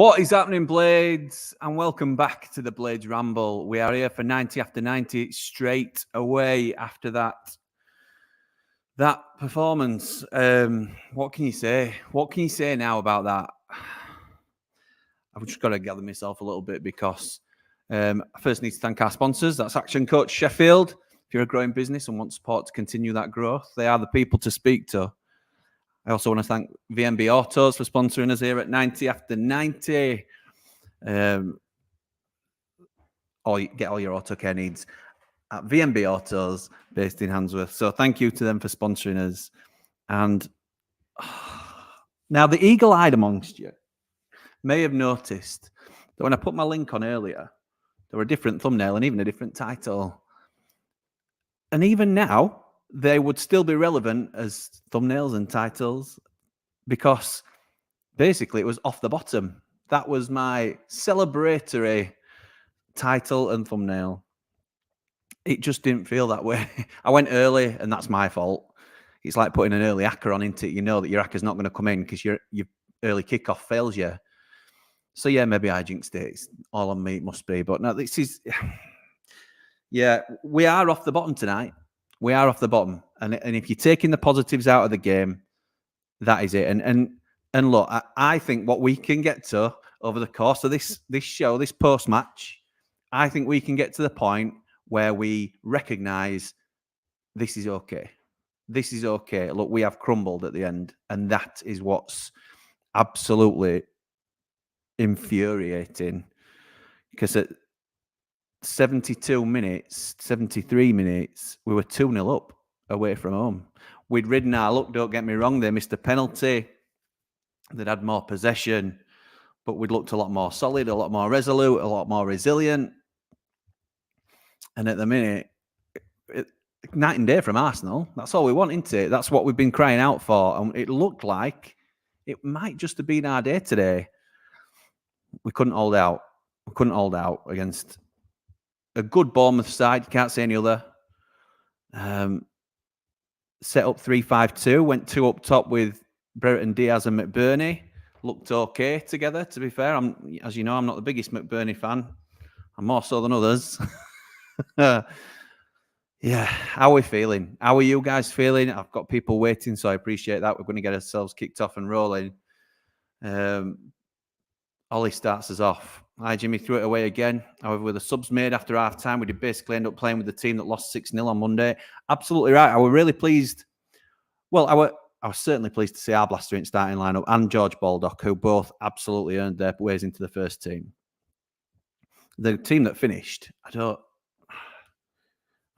What is happening, Blades? And welcome back to the Blades Ramble. We are here for 90 after 90 straight away after that performance. What can you say? What can you say now about that? I've just got to gather myself a little bit because I first need to thank our sponsors. That's Action Coach Sheffield. If you're a growing business and want support to continue that growth, they are the people to speak to. I also want to thank VMB Autos for sponsoring us here at 90 after 90. Or get all your auto care needs at VMB Autos based in Handsworth. So thank you to them for sponsoring us. And now the eagle-eyed amongst you may have noticed that when I put my link on earlier, there were a different thumbnail and even a different title. And even now, they would still be relevant as thumbnails and titles because basically it was off the bottom. That was my celebratory title and thumbnail. It just didn't feel that way. I went early and that's my fault. It's like putting an early hacker on into it. You know that your hacker's not going to come in because your early kickoff fails you. So yeah, maybe I jinxed it. It's all on me, it must be. But no, this is... Yeah, we are off the bottom tonight. We are off the bottom. And if you're taking the positives out of the game, that is it. And look, I think what we can get to over the course of this show, this post-match, I think we can get to the point where we recognise this is okay. This is okay. Look, we have crumbled at the end. And that is what's absolutely infuriating. Because at 72 minutes, 73 minutes, we were 2-0 up away from home. We'd ridden our luck, don't get me wrong. They missed a penalty. They'd had more possession, but we'd looked a lot more solid, a lot more resolute, a lot more resilient. And at the minute, night and day from Arsenal. That's all we want, isn't it? That's what we've been crying out for. And it looked like it might just have been our day today. We couldn't hold out. We couldn't hold out against a good Bournemouth side. You can't say any other. Set up 3-5-2. Went 2 up top with Brereton, Diaz and McBurney. Looked okay together, to be fair. As you know, I'm not the biggest McBurney fan. I'm more so than others. Yeah, how are we feeling? How are you guys feeling? I've got people waiting, so I appreciate that. We're going to get ourselves kicked off and rolling. Ollie starts us off. Hi, Jimmy, threw it away again. However, with the subs made after half-time, we did basically end up playing with the team that lost 6-0 on Monday. Absolutely right. I was really pleased. Well, I was certainly pleased to see our Blaster in starting lineup and George Baldock, who both absolutely earned their ways into the first team. The team that finished,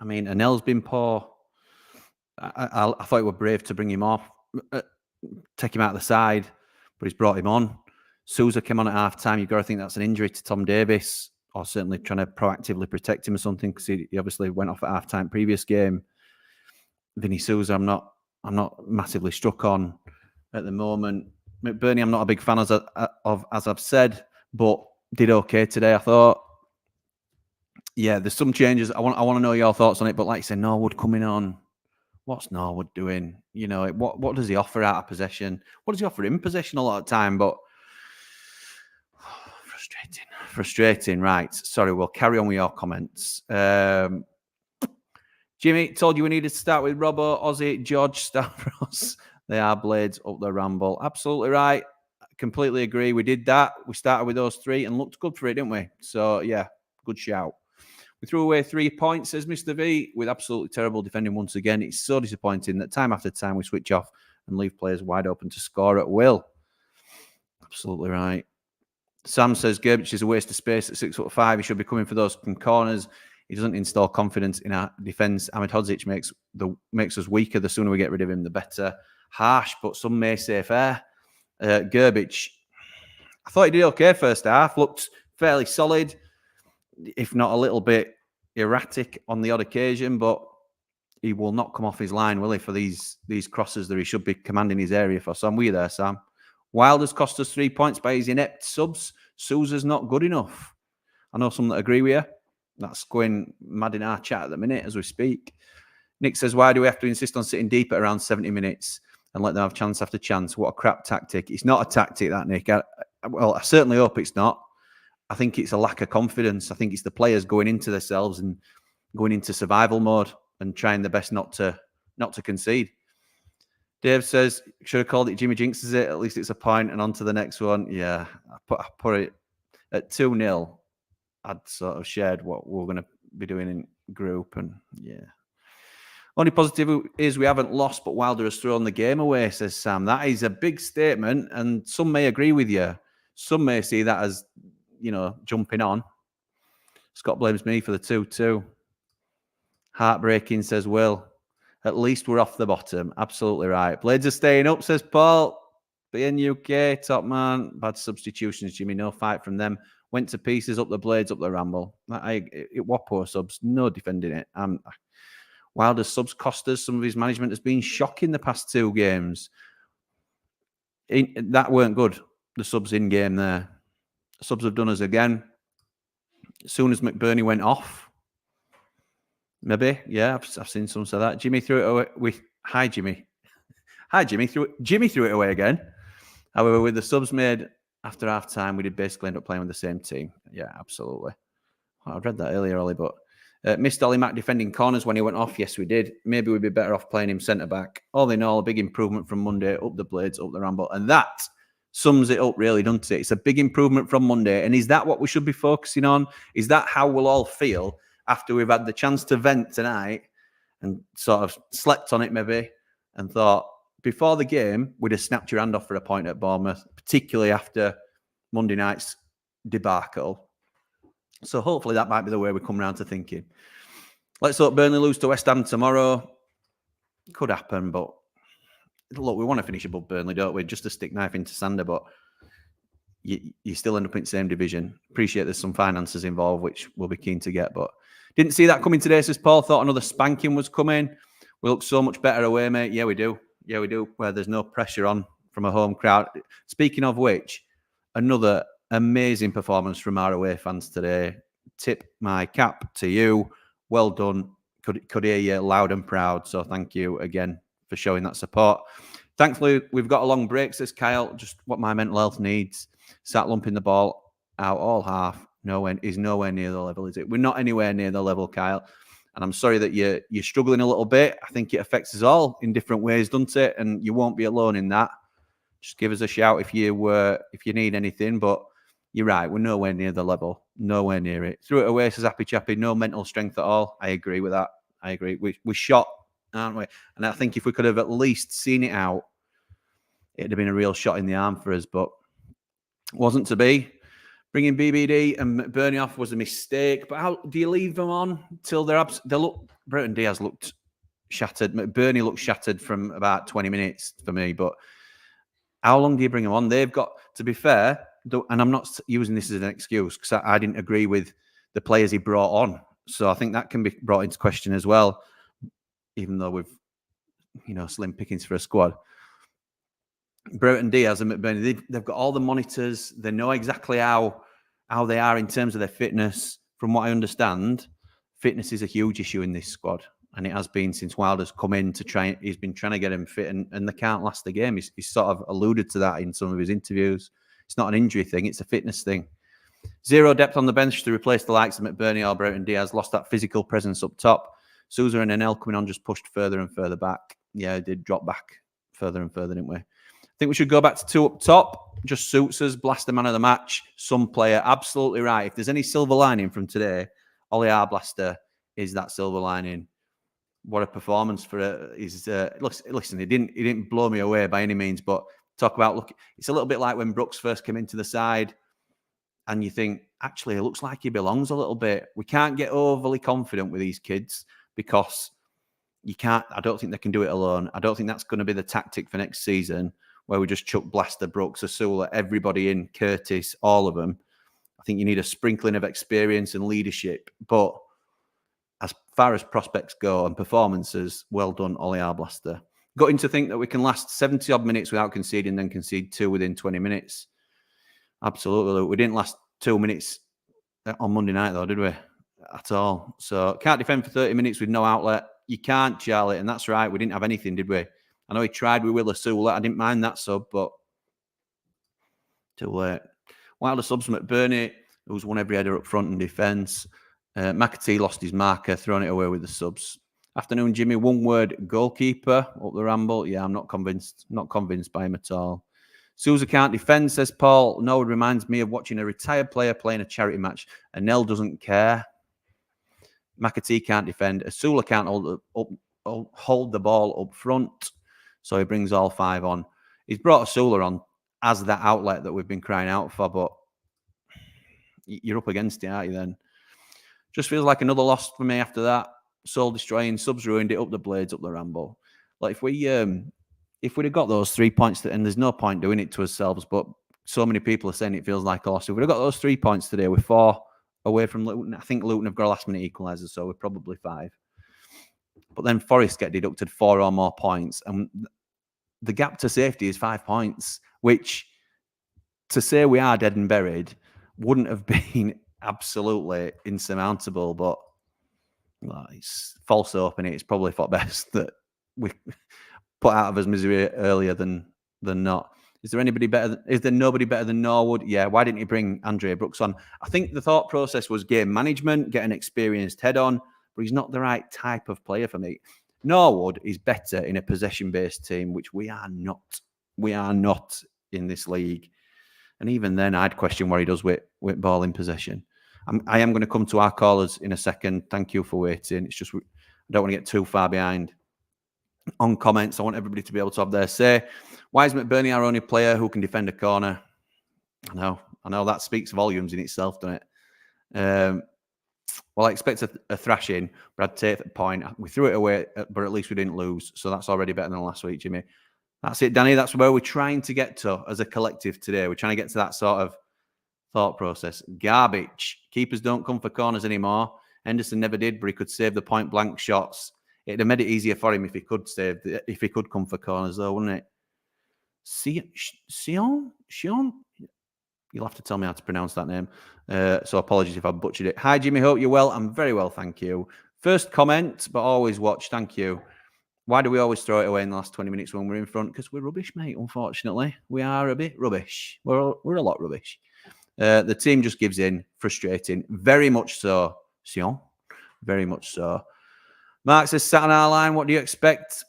Anel's been poor. I thought it were brave to bring him off, take him out of the side, but he's brought him on. Sousa came on at half-time. You've got to think that's an injury to Tom Davis, or certainly trying to proactively protect him or something, because he obviously went off at half-time previous game. Vinny Sousa, I'm not massively struck on at the moment. McBurney, I'm not a big fan as I've said, but did okay today, I thought. Yeah, there's some changes. I want to know your thoughts on it, but like you said, Norwood coming on. What's Norwood doing? You know, what does he offer out of possession? What does he offer in possession a lot of time? But frustrating. Right. Sorry, we'll carry on with your comments. Jimmy, told you we needed to start with Robbo, Ozzy, George, Stavros. They are Blades up the Ramble. Absolutely right. Completely agree. We did that. We started with those 3 and looked good for it, didn't we? So, yeah, good shout. We threw away 3 points, says Mr. V, with absolutely terrible defending once again. It's so disappointing that time after time we switch off and leave players wide open to score at will. Absolutely right. Sam says Gerbich is a waste of space at 6'5". He should be coming for those from corners. He doesn't install confidence in our defence. Ahmed Hodzic makes us weaker. The sooner we get rid of him, the better. Harsh, but some may say fair. Gerbich, I thought he did okay first half. Looked fairly solid, if not a little bit erratic on the odd occasion, but he will not come off his line, will he, for these crosses that he should be commanding his area for. So I'm with you there, Sam. Wilder's cost us 3 points by his inept subs. Sousa's not good enough. I know some that agree with you. That's going mad in our chat at the minute as we speak. Nick says, why do we have to insist on sitting deep at around 70 minutes and let them have chance after chance? What a crap tactic. It's not a tactic, that, Nick. Well, I certainly hope it's not. I think it's a lack of confidence. I think it's the players going into themselves and going into survival mode and trying their best not to concede. Dave says, should have called it Jimmy jinxes it. At least it's a point and on to the next one. Yeah, I put it at 2-0. I'd sort of shared what we're going to be doing in group, and yeah. Only positive is we haven't lost, but Wilder has thrown the game away, says Sam. That is a big statement, and some may agree with you. Some may see that as, jumping on. Scott blames me for the 2-2. Heartbreaking, says Will. At least we're off the bottom. Absolutely right. Blades are staying up, says Paul. BNUK, top man. Bad substitutions, Jimmy. No fight from them. Went to pieces, up the Blades, up the Ramble. It was poor subs. No defending it. Wilder's subs cost us. Some of his management has been shocking the past 2 games. That weren't good. The subs in game there. Subs have done us again. As soon as McBurney went off, maybe, yeah, I've seen some say that. Jimmy threw it away. Hi, Jimmy. Hi, Jimmy. Jimmy threw it away again. However, with the subs made after half time, we did basically end up playing with the same team. Yeah, absolutely. I read that earlier, Ollie, but missed Ollie Mack defending corners when he went off. Yes, we did. Maybe we'd be better off playing him centre back. All in all, a big improvement from Monday. Up the Blades, up the Ramble, and that sums it up, really, doesn't it? It's a big improvement from Monday, and is that what we should be focusing on? Is that how we'll all feel after we've had the chance to vent tonight and sort of slept on it maybe and thought before the game we'd have snapped your hand off for a point at Bournemouth, particularly after Monday night's debacle. So hopefully that might be the way we come around to thinking. Let's hope Burnley lose to West Ham tomorrow. Could happen, but look, we want to finish above Burnley, don't we? Just a stick knife into Sander, but you still end up in the same division. Appreciate there's some finances involved, which we'll be keen to get, but didn't see that coming today, says Paul. Thought another spanking was coming. We look so much better away, mate. Yeah, we do. Yeah, we do, where there's no pressure on from a home crowd. Speaking of which, another amazing performance from our away fans today. Tip my cap to you. Well done. Could hear you loud and proud. So thank you again for showing that support. Thankfully, we've got a long break, says Kyle. Just what my mental health needs. Sat lumping the ball out all half. Is nowhere near the level, is it? We're not anywhere near the level, Kyle. And I'm sorry that you're struggling a little bit. I think it affects us all in different ways, doesn't it? And you won't be alone in that. Just give us a shout if you need anything. But you're right, we're nowhere near the level. Nowhere near it. Threw it away, says Happy Chappy. No mental strength at all. I agree with that. I agree. We shot, aren't we? And I think if we could have at least seen it out, it'd have been a real shot in the arm for us. But wasn't to be. Bringing BBD and McBurney off was a mistake. But how do you leave them on till they're Brereton Diaz looked shattered. McBurney looked shattered from about 20 minutes for me. But how long do you bring them on? They've got, to be fair, and I'm not using this as an excuse because I didn't agree with the players he brought on. So I think that can be brought into question as well, even though we've, slim pickings for a squad. Brereton Diaz and McBurney, they've got all the monitors. They know exactly how they are in terms of their fitness. From what I understand, fitness is a huge issue in this squad, and it has been since Wilder's come in to try. He's been trying to get them fit, and they can't last the game. He's sort of alluded to that in some of his interviews. It's not an injury thing; it's a fitness thing. Zero depth on the bench to replace the likes of McBurney or Brereton Diaz. Lost that physical presence up top. Sousa and Enel coming on just pushed further and further back. Yeah, it did drop back further and further, didn't we? I think we should go back to 2 up top. Just suits us. Blaster man of the match. Some player. Absolutely right. If there's any silver lining from today, Ollie Blaster is that silver lining. What a performance for it. Listen, he didn't blow me away by any means, but talk about, look, it's a little bit like when Brooks first came into the side and you think, actually, it looks like he belongs a little bit. We can't get overly confident with these kids because I don't think they can do it alone. I don't think that's going to be the tactic for next season, where we just chuck Blaster, Brooks, Asula, everybody in, Curtis, all of them. I think you need a sprinkling of experience and leadership. But as far as prospects go and performances, well done, Ollie Blaster. Got him to think that we can last 70-odd minutes without conceding, then concede 2 within 20 minutes. Absolutely. We didn't last 2 minutes on Monday night, though, did we? At all. So can't defend for 30 minutes with no outlet. You can't, Charlie. And that's right. We didn't have anything, did we? I know he tried with Will Asula. I didn't mind that sub, but too late. While the subs, McBurney, who's won every header up front in defence. McAtee lost his marker, thrown it away with the subs. Afternoon, Jimmy. One word, goalkeeper up the Ramble. Yeah, I'm not convinced. Not convinced by him at all. Sousa can't defend, says Paul. No, it reminds me of watching a retired player playing a charity match. And Nell doesn't care. McAtee can't defend. Asula can't hold the ball up front. So he brings all 5 on. He's brought Asula on as that outlet that we've been crying out for, but you're up against it, aren't you then? Just feels like another loss for me after that. Soul destroying, subs ruined it, up the blades, up the Ramble. Like if we'd have got those 3 points, and there's no point doing it to ourselves, but so many people are saying it feels like a loss. If we'd have got those 3 points today, we're 4 away from Luton. I think Luton have got a last-minute equaliser, so we're probably 5. But then Forest get deducted 4 or more points, and the gap to safety is 5 points, which, to say we are dead and buried, wouldn't have been absolutely insurmountable, but well, it's false hope, and it's probably thought best that we put out of his misery earlier than not. Is there anybody better? Is there nobody better than Norwood? Yeah. Why didn't you bring Andrea Brooks on? I think the thought process was game management, get an experienced head on, but he's not the right type of player for me. Norwood is better in a possession-based team, which we are not. We are not in this league. And even then, I'd question what he does with ball in possession. I am going to come to our callers in a second. Thank you for waiting. It's just I don't want to get too far behind on comments. I want everybody to be able to have their say. Why is McBurney our only player who can defend a corner? I know that speaks volumes in itself, doesn't it? Well, I expect a thrashing, but I'd take the point. We threw it away, but at least we didn't lose. So that's already better than last week, Jimmy. That's it, Danny. That's where we're trying to get to as a collective today. We're trying to get to that sort of thought process. Garbage. Keepers don't come for corners anymore. Henderson never did, but he could save the point blank shots. It'd have made it easier for him if he could come for corners, though, wouldn't it? Sion? You'll have to tell me how to pronounce that name. So apologies if I butchered it. Hi, Jimmy. Hope you're well. I'm very well, thank you. First comment, but always watch. Thank you. Why do we always throw it away in the last 20 minutes when we're in front? Because we're rubbish, mate, unfortunately. We are a bit rubbish. We're a lot rubbish. The team just gives in. Frustrating. Very much so, Sion. Very much so. Mark says, sat on our line. What do you expect?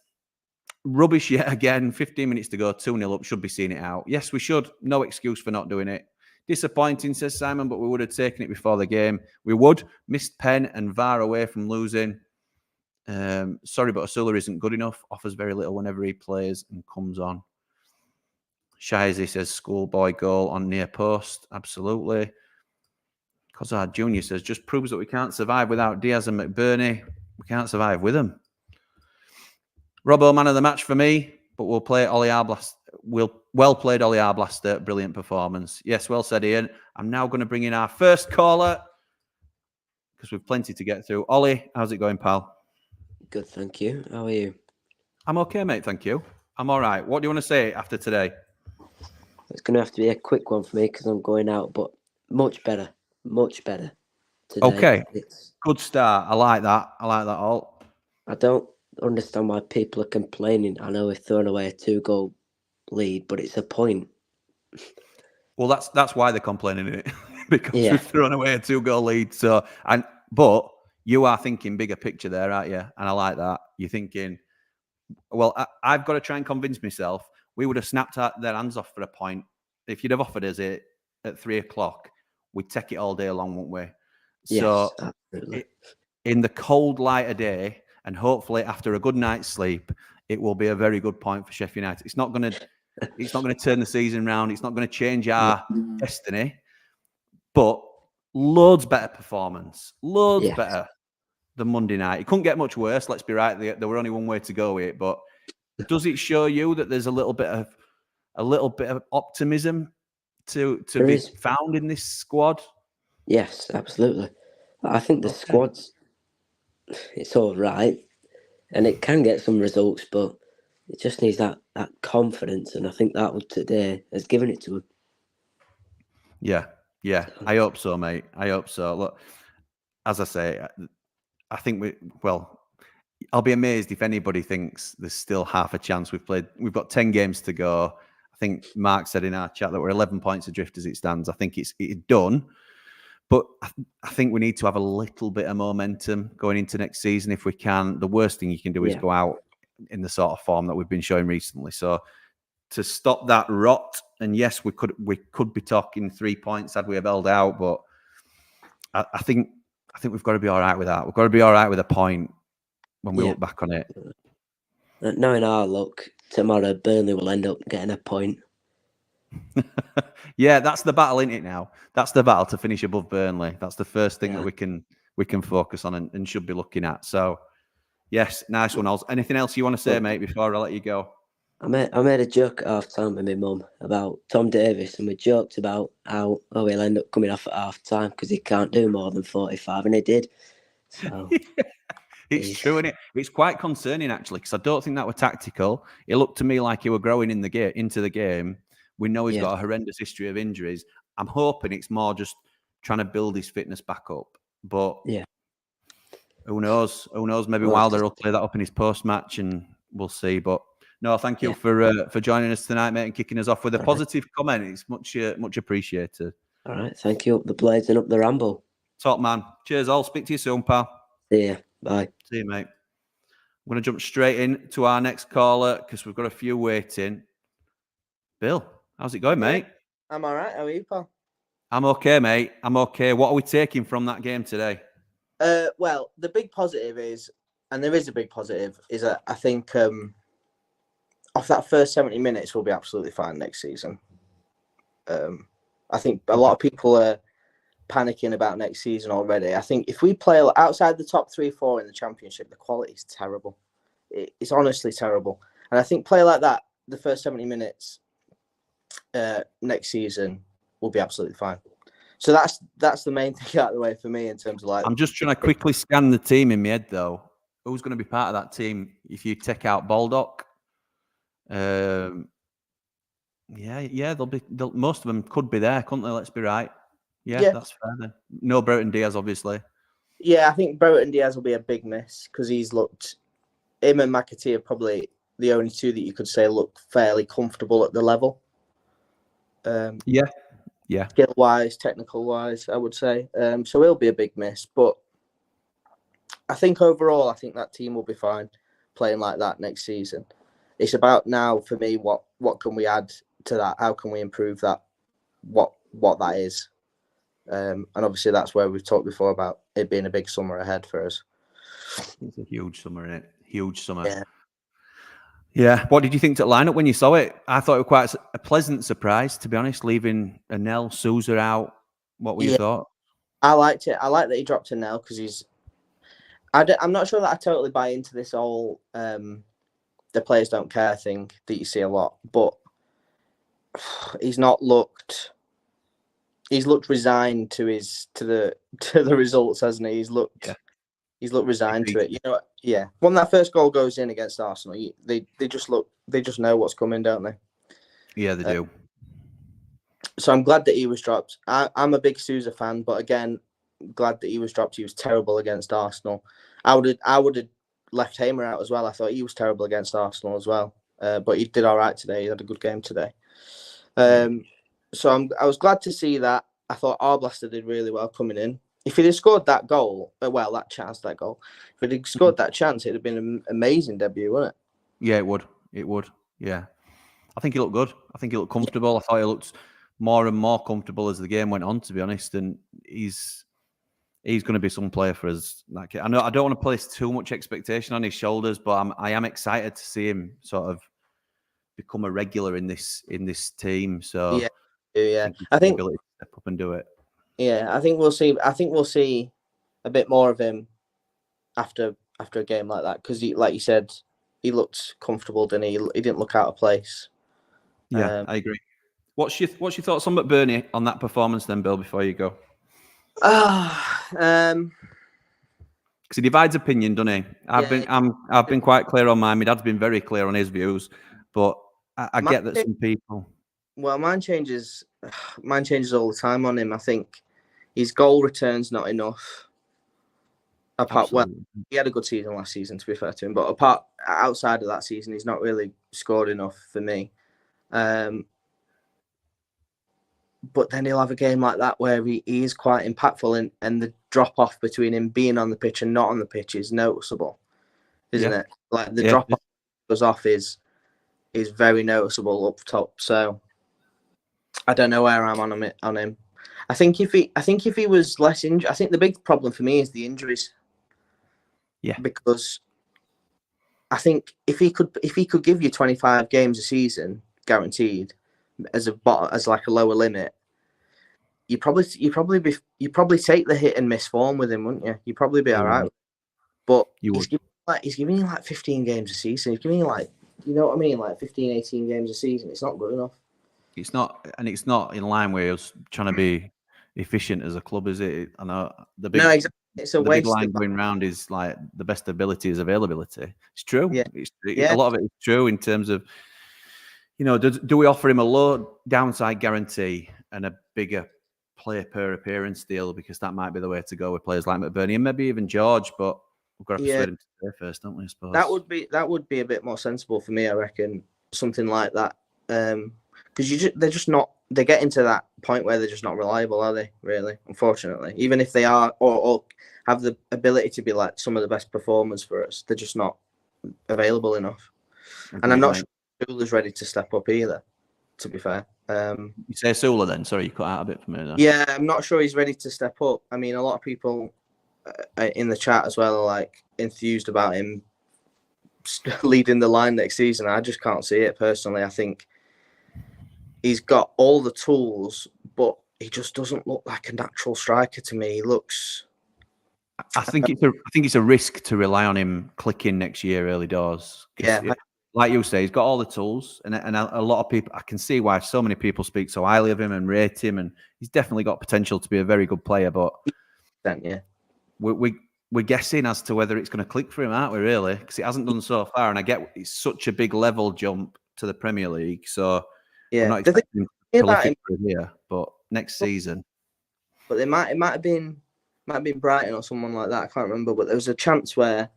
Rubbish yet again. 15 minutes to go. 2-0 up. Should be seeing it out. Yes, we should. No excuse for not doing it. Disappointing, says Simon, but we would have taken it before the game. We would. Missed pen and VAR away from losing. Sorry, but Asula isn't good enough. Offers very little whenever he plays and comes on. Shizy says schoolboy goal on near post. Absolutely. Cozard Jr. says just proves that we can't survive without Diaz and McBurney. We can't survive with them. Robbo, man of the match for me, but we'll play Ollie Arblaster. Well played, Ollie Arblaster. Brilliant performance. Yes, well said, Ian. I'm now going to bring in our first caller because we've plenty to get through. Ollie, how's it going, pal? Good, thank you. How are you? I'm okay, mate. Thank you. I'm all right. What do you want to say after today? It's going to have to be a quick one for me because I'm going out, but much better today. Okay, good start. I like that. All. I don't understand why people are complaining. I know we've thrown away a 2-goal lead, but it's a point. Well, that's why they're complaining, isn't it? Because we've thrown away a 2-goal lead. But you are thinking bigger picture there, aren't you? And I like that. You're thinking, well, I've got to try and convince myself we would have snapped their hands off for a point. If you'd have offered us it at 3:00, we'd take it all day long, wouldn't we? Yes, so absolutely. In the cold light of day, and hopefully after a good night's sleep, it will be a very good point for Sheffield United. It's not going to turn the season round. It's not going to change our destiny. But loads better performance. Loads better than Monday night. It couldn't get much worse. Let's be right. There were only one way to go with it. But does it show you that there's a little bit of optimism to be found in this squad? Yes, absolutely. I think the squad's it's all right, and it can get some results, but it just needs that confidence, and I think that one today has given it to them. Yeah. I hope so, mate. I hope so. Look, as I say, I think I'll be amazed if anybody thinks there's still half a chance. We've got 10 games to go. I think Mark said in our chat that we're 11 points adrift as it stands. I think it's done. But I think we need to have a little bit of momentum going into next season if we can. The worst thing you can do is go out in the sort of form that we've been showing recently. So to stop that rot, and yes, we could be talking 3 points had we have held out, but I think we've got to be all right with that. We've got to be all right with a point when we look back on it. Knowing our luck, tomorrow Burnley will end up getting a point. Yeah, that's the battle, isn't it now? That's the battle to finish above Burnley. That's the first thing that we can focus on and should be looking at. So, yes, nice one, Oz. Anything else you want to say, mate, before I let you go? I made a joke at half time with my mum about Tom Davis, and we joked about how he'll end up coming off at half time because he can't do more than 45, and he did. So it's true, isn't it? It's quite concerning actually, because I don't think that were tactical. It looked to me like he were growing into the game. We know he's got a horrendous history of injuries. I'm hoping it's more just trying to build his fitness back up. But who knows? Who knows? Maybe Wilder will clear that up in his post-match, and we'll see. But no, thank you for joining us tonight, mate, and kicking us off with a positive comment. It's much appreciated. All right, thank you. Up the Blades and up the Ramble. Top man. Cheers, all. Speak to you soon, pal. See ya. Bye. See you, mate. I'm going to jump straight in to our next caller because we've got a few waiting. Bill, how's it going, mate? I'm all right. How are you, pal? I'm okay, mate. I'm okay. What are we taking from that game today? Well, the big positive is, and there is a big positive, is that I think off that first 70 minutes, we'll be absolutely fine next season. I think a lot of people are panicking about next season already. I think if we play outside the top 3-4 in the Championship, the quality is terrible. It's honestly terrible. And I think play like that, the first 70 minutes next season, will be absolutely fine. So that's the main thing out of the way for me in terms of like. I'm just trying to quickly scan the team in my head though. Who's going to be part of that team if you take out Baldock? They'll be. Most of them could be there, couldn't they? Let's be right. Yeah, that's fair then. No Brereton Diaz, obviously. Yeah, I think Brereton Diaz will be a big miss because he's looked. Him and McAtee are probably the only two that you could say look fairly comfortable at the level. Skill wise, technical wise, I would say. So he'll be a big miss, but I think overall, I think that team will be fine playing like that next season. It's about now for me, what can we add to that? How can we improve that? What that is, and obviously that's where we've talked before about it being a big summer ahead for us. It's a huge summer, isn't it? Huge summer. Yeah. What did you think to line up when you saw it? I thought it was quite a pleasant surprise, to be honest, leaving Anel Souza out. What were your thoughts? I liked it. I like that he dropped Anel because I'm not sure that I totally buy into this whole the players don't care thing that you see a lot, but he's looked resigned to the results, hasn't he? He's looked resigned to it. You know, when that first goal goes in against Arsenal, they just know what's coming, don't they? Yeah, they do. So I'm glad that he was dropped. I'm a big Souza fan, but again, glad that he was dropped. He was terrible against Arsenal. I would have left Hamer out as well. I thought he was terrible against Arsenal as well, but he did all right today. He had a good game today. So I was glad to see that. I thought Arblaster did really well coming in. If he'd have scored that goal, if he'd have scored that chance, it'd have been an amazing debut, wouldn't it? Yeah, it would. It would. Yeah. I think he looked good. I think he looked comfortable. I thought he looked more and more comfortable as the game went on, to be honest. And he's going to be some player for us. Like, I know I don't want to place too much expectation on his shoulders, but I am excited to see him sort of become a regular in this team. So I think ability to step up and do it. Yeah, I think we'll see. I think we'll see a bit more of him after a game like that because, like you said, he looked comfortable, didn't he? He didn't look out of place. Yeah, I agree. What's your thoughts on McBurney on that performance, then, Bill? Before you go, because he divides opinion, doesn't he? I've been quite clear on mine. My dad's been very clear on his views, but I get that some people. Well, mine changes all the time on him. I think his goal return's not enough. He had a good season last season, to be fair to him, but outside of that season, he's not really scored enough for me. but then he'll have a game like that where he is quite impactful, and the drop off between him being on the pitch and not on the pitch is noticeable, isn't it? Like the drop off goes off is very noticeable up top. So I don't know where I'm on him. I think if he was less injured, I think the big problem for me is the injuries. Yeah, because I think if he could give you 25 games a season guaranteed as like a lower limit, you probably take the hit and miss form with him, wouldn't you? You'd probably be all right. But he's giving you like 15 games a season. He's giving you like, you know what I mean, like 15, 18 games a season. It's not good enough. It's not, and it's not in line with us trying to be efficient as a club, is it? I know exactly. It's a waste. Big line going round is like the best ability is availability. It's true. Yeah. A lot of it is true in terms of, do we offer him a low downside guarantee and a bigger player per appearance deal, because that might be the way to go with players like McBurney and maybe even George, but we've got to persuade him to stay first, don't we? I suppose that would be a bit more sensible for me, I reckon, something like that. Because they're getting to that point where they're just not reliable, are they? Really, unfortunately, even if they are or have the ability to be like some of the best performers for us, they're just not available enough. And I'm not sure Sula's ready to step up either, to be fair. You say Sula then? Sorry, you cut out a bit for me there. Yeah, I'm not sure he's ready to step up. I mean, a lot of people in the chat as well are like enthused about him leading the line next season. I just can't see it personally. I think he's got all the tools, but he just doesn't look like a natural striker to me. He looks. I think it's a risk to rely on him clicking next year early doors. Yeah, like you say, he's got all the tools, and a lot of people. I can see why so many people speak so highly of him and rate him, and he's definitely got potential to be a very good player. But we're guessing as to whether it's going to click for him, aren't we? Really, because it hasn't done so far, and I get it's such a big level jump to the Premier League, so. Yeah, I'm not expecting him to prolific here, but next season. But it might have been Brighton or someone like that. I can't remember, but there was a chance where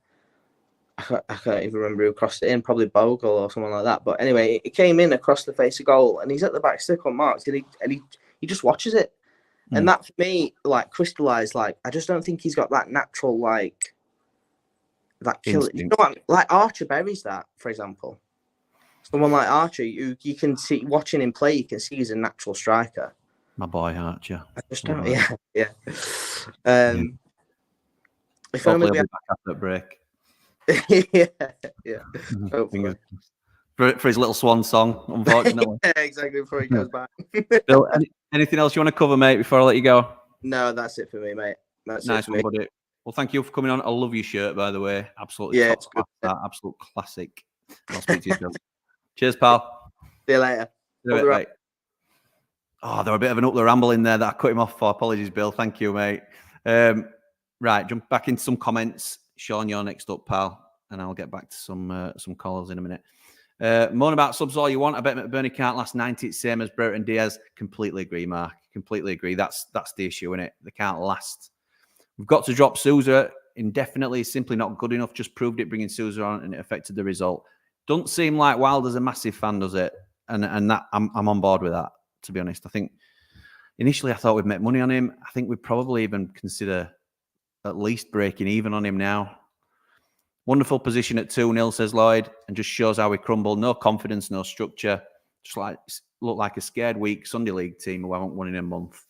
I can't even remember who crossed it in. Probably Bogle or someone like that. But anyway, it came in across the face of goal, and he's at the back stick unmarked, and he just watches it, and that for me like crystallized. Like I just don't think he's got that natural like that killer. You know what I mean? Like Archer buries that, for example. Someone like Archer, you can see watching him play, you can see he's a natural striker. My boy Archer. I just don't. Yeah. If only we back after that break. yeah. For his little swan song, unfortunately. Yeah, exactly. Before he goes back. Bill, anything else you want to cover, mate? Before I let you go. No, that's it for me, mate. That's nice it for me. Buddy. Well, thank you for coming on. I love your shirt, by the way. Absolutely top class. That absolute classic. I'll speak to you soon. Cheers, pal. See you later. Right. Oh, there were a bit of an up the ramble in there that I cut him off for. Apologies, Bill. Thank you, mate. Right, jump back into some comments. Sean, you're next up, pal, and I'll get back to some callers in a minute. Moan about subs all you want. I bet McBurney can't last 90. It's same as Brereton Diaz. Completely agree, Mark. Completely agree. That's the issue, isn't it? They can't last. We've got to drop Sousa indefinitely. He's simply not good enough. Just proved it bringing Sousa on, and it affected the result. Don't seem like Wilder's a massive fan, does it? And that I'm on board with that, to be honest. I think initially I thought we'd make money on him. I think we'd probably even consider at least breaking even on him now. Wonderful position at 2-0, says Lloyd, and just shows how we crumble. No confidence, no structure. Just look like a scared, weak Sunday League team who haven't won in a month.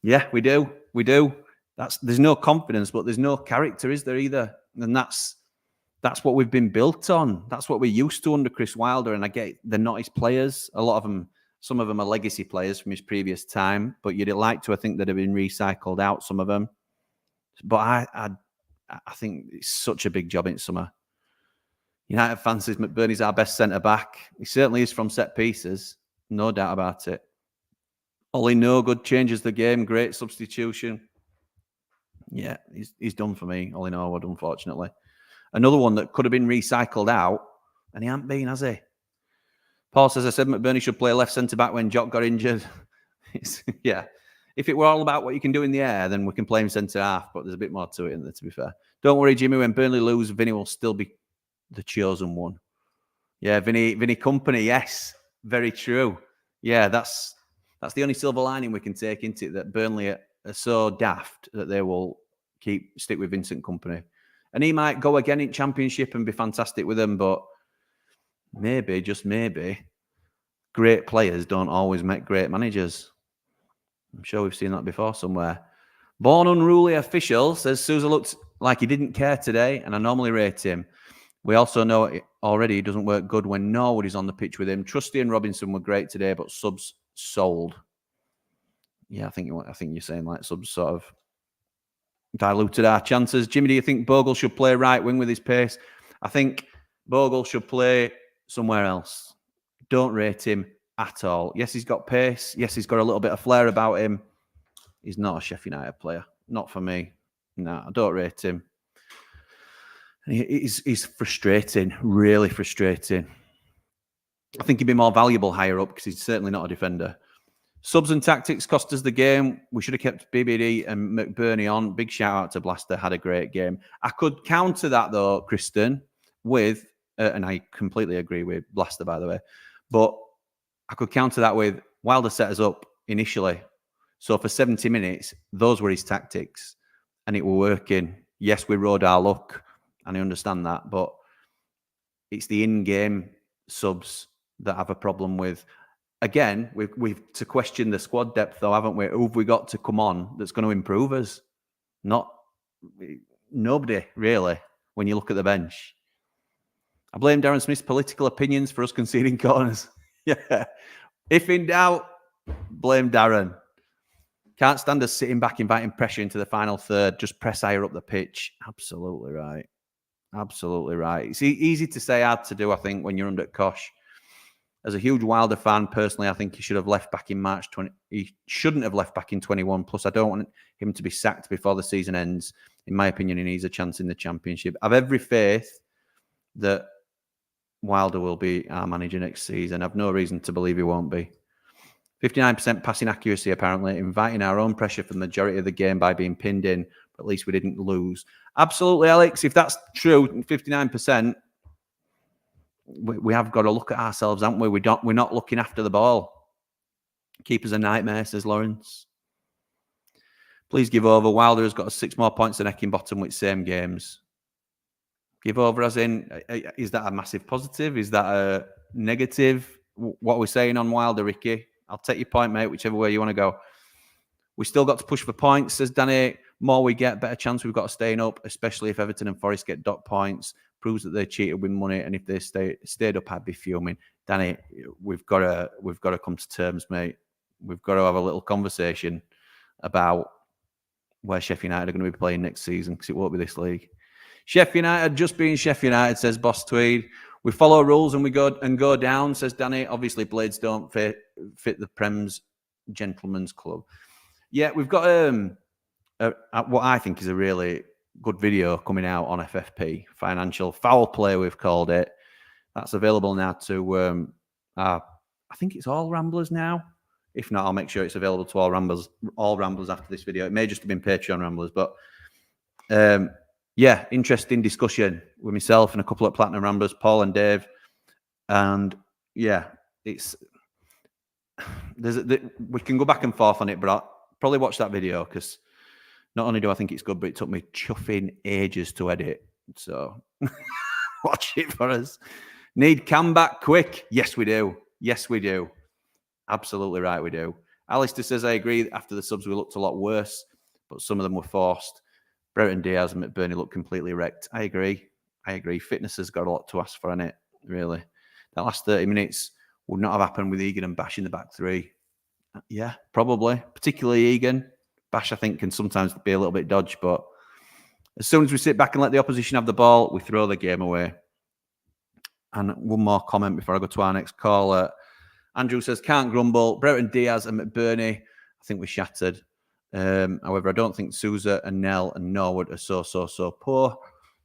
Yeah, we do. There's no confidence, but there's no character, is there either? And that's what we've been built on. That's what we're used to under Chris Wilder. And I get they're not his players. A lot of them, some of them are legacy players from his previous time. But you'd like to, I think, that have been recycled out, some of them. But I think it's such a big job in summer. United fancies McBurney's our best centre back. He certainly is from set pieces, no doubt about it. Ollie no good, changes the game, great substitution. Yeah, he's done for me. Ollie Norwood, unfortunately. Another one that could have been recycled out, and he hasn't been, has he? Paul says, I said McBurney should play left centre-back when Jock got injured. Yeah. If it were all about what you can do in the air, then we can play him centre-half, but there's a bit more to it, isn't there, to be fair? Don't worry, Jimmy, when Burnley lose, Vinny will still be the chosen one. Yeah, Vinny Company, yes. Very true. Yeah, that's That's the only silver lining we can take into it, that Burnley are so daft that they will stick with Vincent Kompany. And he might go again in Championship and be fantastic with them, but maybe, just maybe, great players don't always make great managers. I'm sure we've seen that before somewhere. Born Unruly Official says Sousa looked like he didn't care today, and I normally rate him. We also know it already he doesn't work good when Norwood is on the pitch with him. Trusty and Robinson were great today, but subs sold. Yeah, I think you're saying like subs sort of diluted our chances. Jimmy, do you think Bogle should play right wing with his pace? I think Bogle should play somewhere else. Don't rate him at all. Yes, he's got pace. Yes, he's got a little bit of flair about him. He's not a Sheffield United player. Not for me. No, I don't rate him. He's frustrating, really frustrating. I think he'd be more valuable higher up because he's certainly not a defender. Subs and tactics cost us the game. We should have kept BBD and McBurney on. Big shout out to Blaster. Had a great game. I could counter that though, Kristen, with, and I completely agree with Blaster, by the way, but I could counter that with Wilder set us up initially. So for 70 minutes, those were his tactics and it were working. Yes, we rode our luck and I understand that, but it's the in-game subs that have a problem with. Again, we've to question the squad depth, though, haven't we? Who have we got to come on that's going to improve us? Nobody, really, when you look at the bench. I blame Darren Smith's political opinions for us conceding corners. Yeah. If in doubt, blame Darren. Can't stand us sitting back, inviting pressure into the final third. Just press higher up the pitch. Absolutely right. Absolutely right. It's easy to say, hard to do, I think, when you're under Kosh. As a huge Wilder fan, personally, I think he should have left back in March 20. He shouldn't have left back in 21. Plus, I don't want him to be sacked before the season ends. In my opinion, he needs a chance in the Championship. I have every faith that Wilder will be our manager next season. I have no reason to believe he won't be. 59% passing accuracy, apparently, inviting our own pressure for the majority of the game by being pinned in, but at least we didn't lose. Absolutely, Alex. If that's true, 59%, we have got to look at ourselves, haven't we? We're not looking after the ball. Keeper's a nightmare, says Lawrence. Please give over. Wilder has got 6 more points than Heckingbottom with same games. Give over as in, is that a massive positive? Is that a negative? What are we saying on Wilder, Ricky? I'll take your point, mate, whichever way you want to go. We still got to push for points, says Danny. More we get, better chance we've got of staying up, especially if Everton and Forest get dot points. Proves that they cheated with money, and if they stayed up, I'd be fuming. Danny, we've got to come to terms, mate. We've got to have a little conversation about where Sheffield United are going to be playing next season, because it won't be this league. Sheffield United, just being Sheffield United, says Boss Tweed. We follow rules and we go down, says Danny. Obviously, Blades don't fit the Prem's Gentlemen's Club. Yeah, we've got what I think is a really good video coming out on FFP, Financial Foul Play, we've called it. That's available now to, I think it's all Ramblers now. If not, I'll make sure it's available to all Ramblers after this video. It may just have been Patreon Ramblers, but yeah, interesting discussion with myself and a couple of Platinum Ramblers, Paul and Dave. And yeah, we can go back and forth on it, but I'll probably watch that video because not only do I think it's good, but it took me chuffing ages to edit. So watch it for us. Need Cam back quick? Yes, we do. Yes, we do. Absolutely right, we do. Alistair says, I agree. After the subs, we looked a lot worse, but some of them were forced. Brereton Diaz and McBurney looked completely wrecked. I agree. Fitness has got a lot to ask for, innit? Really. That last 30 minutes would not have happened with Egan and Bash in the back three. Yeah, probably. Particularly Egan. Bash, I think, can sometimes be a little bit dodgy, but as soon as we sit back and let the opposition have the ball, we throw the game away. And one more comment before I go to our next caller. Andrew says, can't grumble. Brereton Diaz and McBurney, I think we shattered. However, I don't think Sousa and Nell and Norwood are so poor.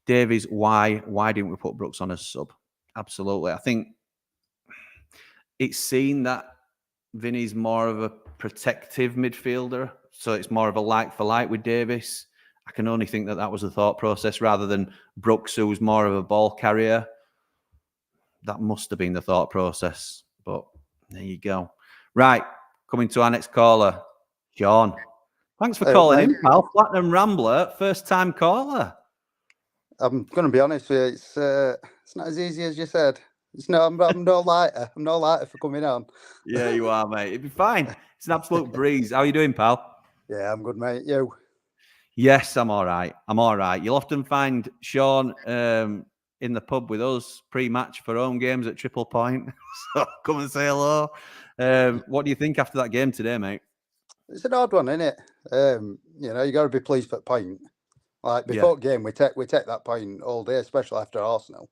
Davies, why didn't we put Brooks on as sub? Absolutely. I think it's seen that Vinny's more of a protective midfielder, so it's more of a like for like with Davis. I can only think that was the thought process rather than Brooks, who's more of a ball carrier. That must have been the thought process, but there you go. Right, coming to our next caller, Sean. Thanks for Hey, calling mate. in, pal. Platinum Rambler, first time caller. I'm going to be honest with you. It's not as easy as you said. I'm no lighter. I'm no lighter for coming on. Yeah, you are, mate. It'd be fine. It's an absolute breeze. How are you doing, pal? Yeah, I'm good, mate. You? Yes, I'm all right. I'm all right. You'll often find Sean in the pub with us pre-match for home games at Triple Point. So come and say hello. What do you think after that game today, mate? It's an odd one, isn't it? You got to be pleased for the point. Like before game, we take that point all day, especially after Arsenal.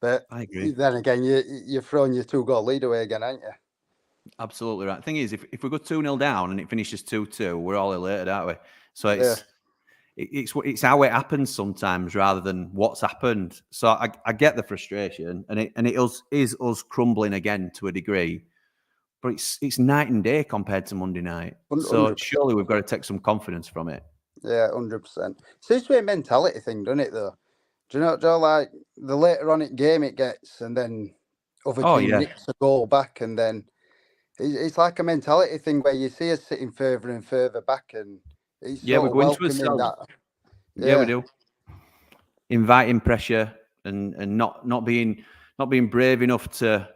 But I agree. then again, you're throwing your 2-goal lead away again, aren't you? Absolutely right. Thing is, if we go 2-0 down and it finishes 2-2, we're all elated, aren't we? So it's how it happens sometimes rather than what's happened. So I get the frustration, and it is us crumbling again to a degree, but it's night and day compared to Monday night. 100%. So surely we've got to take some confidence from it. Yeah, 100%. Seems to be a mentality thing, doesn't it? Though, do you know, like the later on it game it gets, and then other team nicks a goal back, and then it's like a mentality thing where you see us sitting further and further back, and it's we're going to welcoming that. Yeah, we do. Inviting pressure and not being brave enough to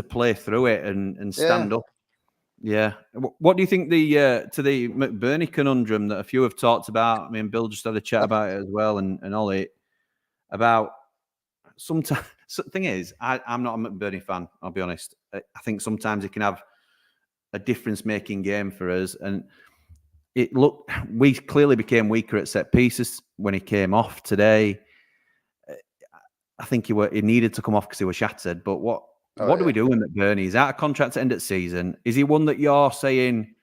play through it and stand up. Yeah. What do you think to the McBurney conundrum that a few have talked about? I mean, Bill just had a chat about it as well, and Ollie about sometimes. The thing is, I'm not a McBurney fan. I'll be honest. I think sometimes it can have a difference-making game for us, and we clearly became weaker at set pieces when he came off today. I think he needed to come off because he was shattered. But what do we do with McBurney? He's out of contract to end of season. Is he one that you're saying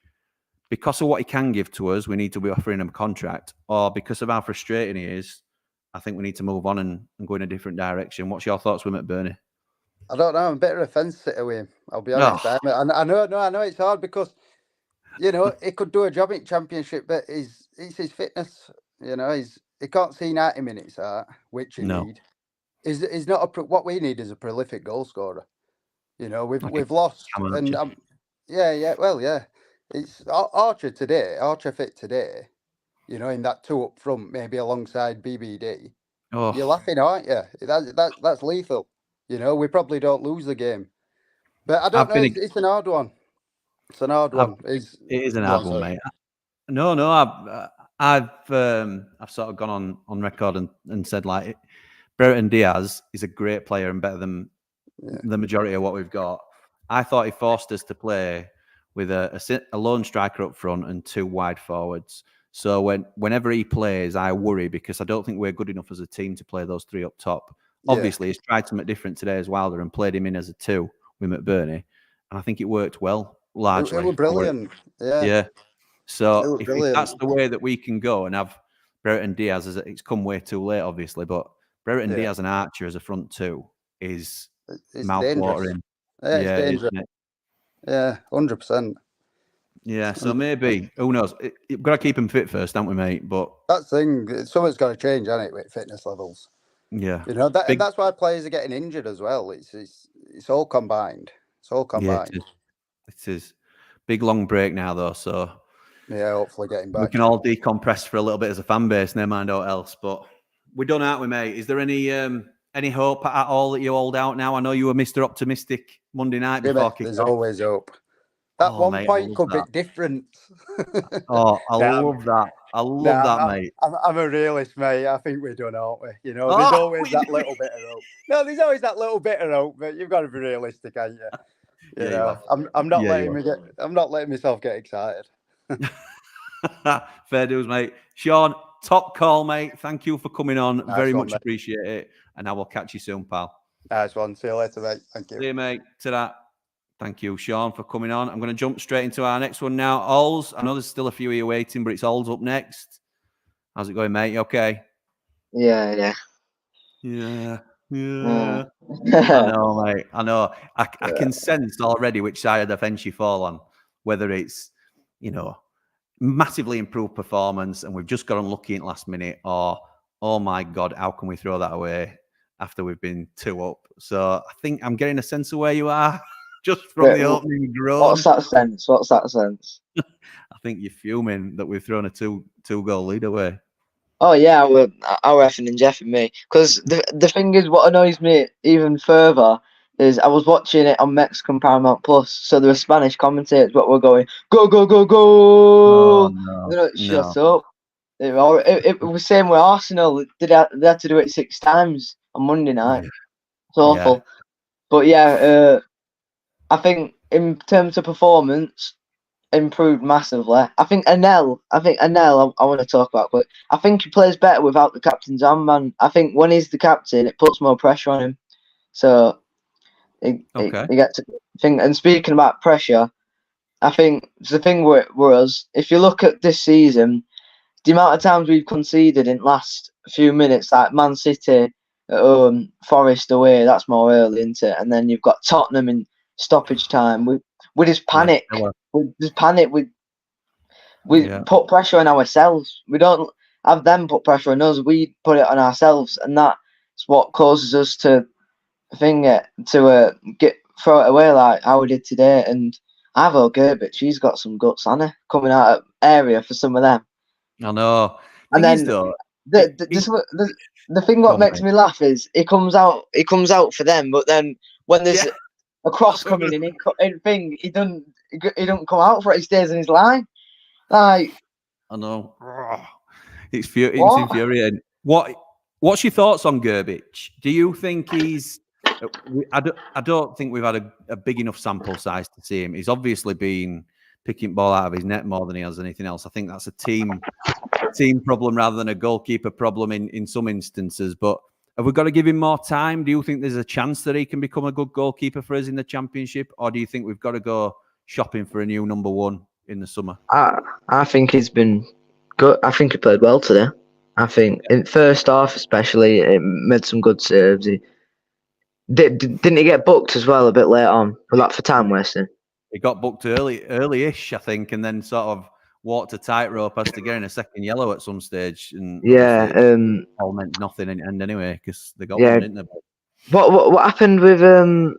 because of what he can give to us, we need to be offering him a contract, or because of how frustrating he is, I think we need to move on and go in a different direction? What's your thoughts with McBurney? I don't know. I'm a bit of a fence sitter with him. I'll be honest. I know it's hard because he could do a job in Championship, but it's his fitness. He can't see 90 minutes out, which you need. Is not what we need is a prolific goal scorer. We've lost, and it's Archer fit today. In that 2 up front, maybe alongside BBD. Oh. You're laughing, aren't you? That's lethal. We probably don't lose the game, but I don't know. It's an hard one. It's an hard one. It is an hard one, mate. No. I've sort of gone on record and said like Brereton Diaz is a great player and better than the majority of what we've got. I thought he forced us to play with a lone striker up front and 2 wide forwards. So whenever he plays, I worry because I don't think we're good enough as a team to play those 3 up top. Obviously, he's tried something different today as Wilder and played him in as a 2 with McBurney, and I think it worked well largely. It was brilliant. Yeah. So if that's the way that we can go and have Brereton Diaz, it's come way too late, obviously, but Brereton Diaz and Archer as a front 2 is mouth-watering. Yeah, it's dangerous. Yeah, 100%. Yeah, so maybe, who knows? You've got to keep him fit first, haven't we, mate? But that's the thing. Something's got to change, hasn't it, with fitness levels? Yeah. And that's why players are getting injured as well. It's all combined. It's all combined. Yeah, it is. Big long break now, though, so yeah, hopefully getting back. We can all decompress for a little bit as a fan base, never mind what else. But we're done, aren't we, mate? Is there any hope at all that you hold out now? I know you were Mr. Optimistic Monday night before kick-off. There's always hope. That point could be different. I love that. I love that, mate. I'm a realist, mate. I think we're done, aren't we? There's always that little bit of hope. No, there's always that little bit of hope, but you've got to be realistic, ain't you? I'm not letting myself get excited. Fair dues, mate. Sean, top call, mate. Thank you for coming on. Very much mate. Appreciate it. And I will catch you soon, pal. Nice one. See you later, mate. Thank you. See you, mate. Ta-da. Thank you, Sean, for coming on. I'm going to jump straight into our next one now. Ols, I know there's still a few of you waiting, but it's Ols up next. How's it going, mate? You okay? Yeah. I know, mate. I know. I can sense already which side of the fence you fall on, whether it's, massively improved performance and we've just got unlucky in last minute, or, oh my God, how can we throw that away after we've been 2 up? So I think I'm getting a sense of where you are. just from Wait, the opening groan. What's that sense? What's that sense? I think you're fuming that we've thrown a two-goal lead away. Oh yeah, our effing and jeffing me. Because the thing is, what annoys me even further is I was watching it on Mexican Paramount Plus, so there were Spanish commentators, but we're going go go go go. Oh, no, You know, shut no. up. It was same with Arsenal. They had to do it 6 times on Monday night. It's awful. Yeah. But yeah, I think in terms of performance, improved massively. I think Anel, I want to talk about, but I think he plays better without the captain's armband. I think when he's the captain, it puts more pressure on him. So he gets to think. And speaking about pressure, I think the thing with us, if you look at this season, the amount of times we've conceded in last few minutes, like Man City at home, Forest away, that's more early, isn't it? And then you've got Tottenham in stoppage time. We just panic. We just panic. We put pressure on ourselves. We don't have them put pressure on us. We put it on ourselves, and that's what causes us to throw it away like how we did today. And Ivo Gerbich, she's got some guts on her coming out of area for some of them. I know. And then the thing what makes me laugh is he comes out for them, but then when there's a cross coming in he don't come out for it. He stays in his line. Like, I know. It's infuriating. What's your thoughts on Gerbich? Do you think he's? I don't think we've had a big enough sample size to see him. He's obviously been picking ball out of his net more than he has anything else. I think that's a team problem rather than a goalkeeper problem in some instances. But have we got to give him more time? Do you think there's a chance that he can become a good goalkeeper for us in the Championship, or do you think we've got to go shopping for a new number one in the summer? I think he's been good. I think he played well today. I think in first half especially, it made some good saves. Didn't he get booked as well a bit late on? For time wasting? He got booked early-ish, I think, and then sort of walked a tightrope as to getting a second yellow at some stage. And all meant nothing in the end anyway, because they got one, didn't they? What happened with I'll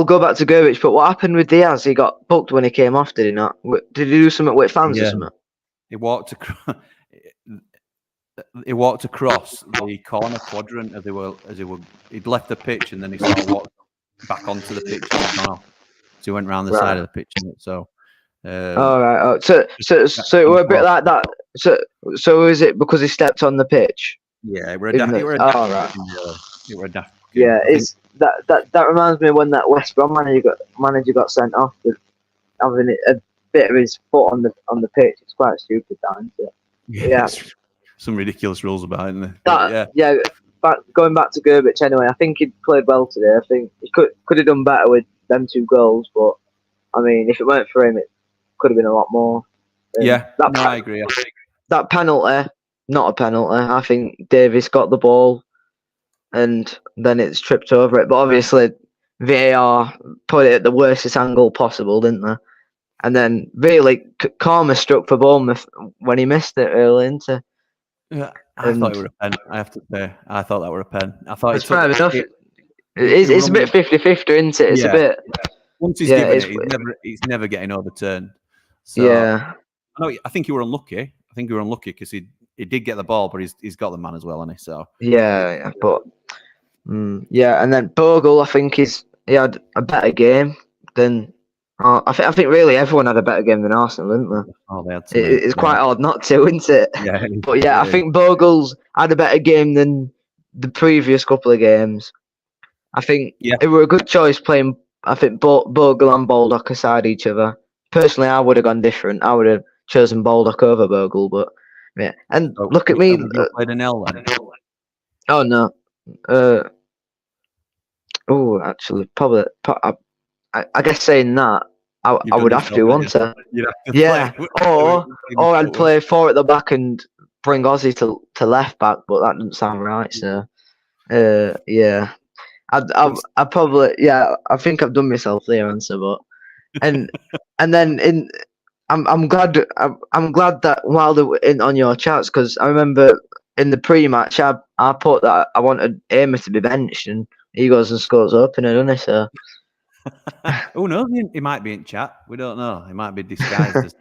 go back to Gerbich, but what happened with Diaz? He got booked when he came off, did he not? Did he do something with fans or something? He walked across the corner quadrant he'd left the pitch, and then he sort of walked back onto the pitch and gone off. So he went round the side of the pitch. So all right. Oh, so it were a bit like that. So is it because he stepped on the pitch? Yeah, it were a daft. Yeah, it's that reminds me of when that West Brom manager got sent off with having a bit of his foot on the pitch. It's quite stupid, that, isn't it? Yeah. Some ridiculous rules about it, isn't there? But going back to Gerbich anyway, I think he played well today. I think he could have done better with them 2 goals, but I mean, if it weren't for him, it could have been a lot more. I agree. That penalty, not a penalty. I think Davis got the ball, and then it's tripped over it. But obviously, VAR put it at the worstest angle possible, didn't they? And then really, Karma struck for Bournemouth when he missed it early into. Yeah, I thought it were a pen. I have to say, I thought that were a pen. I thought it's fair enough. It's a bit 50-50, isn't it? It's a bit. Once he's given it, he's never getting overturned. So, I think you were unlucky. I think you were unlucky because he did get the ball, but he's got the man as well, hasn't he? So but and then Bogle, I think he had a better game than. I think really everyone had a better game than Arsenal, didn't they? Oh, they had it's quite hard not to, isn't it? Yeah. But I think Bogle's had a better game than the previous couple of games. I think it were a good choice playing. I think Bogle and Baldock aside each other. Personally, I would have gone different. I would have chosen Baldock over Bogle, but yeah. And look at me. Played an L then. Oh no. Actually, probably. I guess saying that, I would have to, wouldn't I? Yeah. Or I'd play 4 at the back and bring Ozzy to left back, but that doesn't sound right. So, yeah. I probably I think I've done myself there, answer, but and then I'm glad that while they were on your chats, because I remember in the pre-match I put that I wanted Aimer to be benched, and he goes and scores opener, doesn't he? So Who knows? He might be in chat. We don't know. He might be disguised as.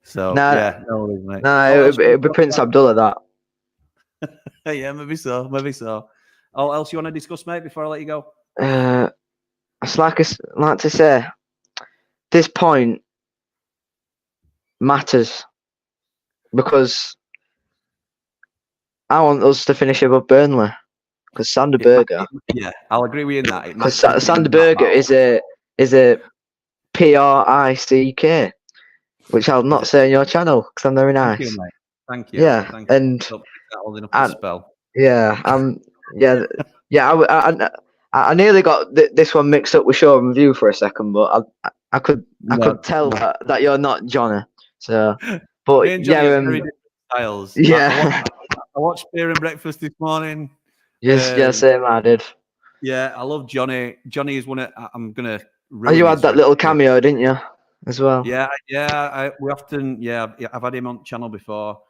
So Nah, yeah, no worries, mate. Nah, Oh, else it'd be Prince Abdullah that. yeah, maybe so. Maybe so. Oh, else you want to discuss, mate? Before I let you go. It's like to say, this point matters because I want us to finish above Burnley because Sander Berger. Yeah, I'll agree with you in that. Because Sander Berger is a PRICK, which I'll not say on your channel because I'm very nice. Thank you, mate. Thank you. Yeah, Thank you. and That holding up a spell. yeah, I nearly got this one mixed up with Show and View for a second, but I could tell that you're not Johnny. So, but Me and Johnny have very different styles. Yeah, I watched Beer and Breakfast this morning. Yes, same I did. Yeah, I love Johnny. Johnny is one of. I'm gonna. Oh, you had that little cameo, didn't you? As well. Yeah. We often. Yeah, I've had him on channel before.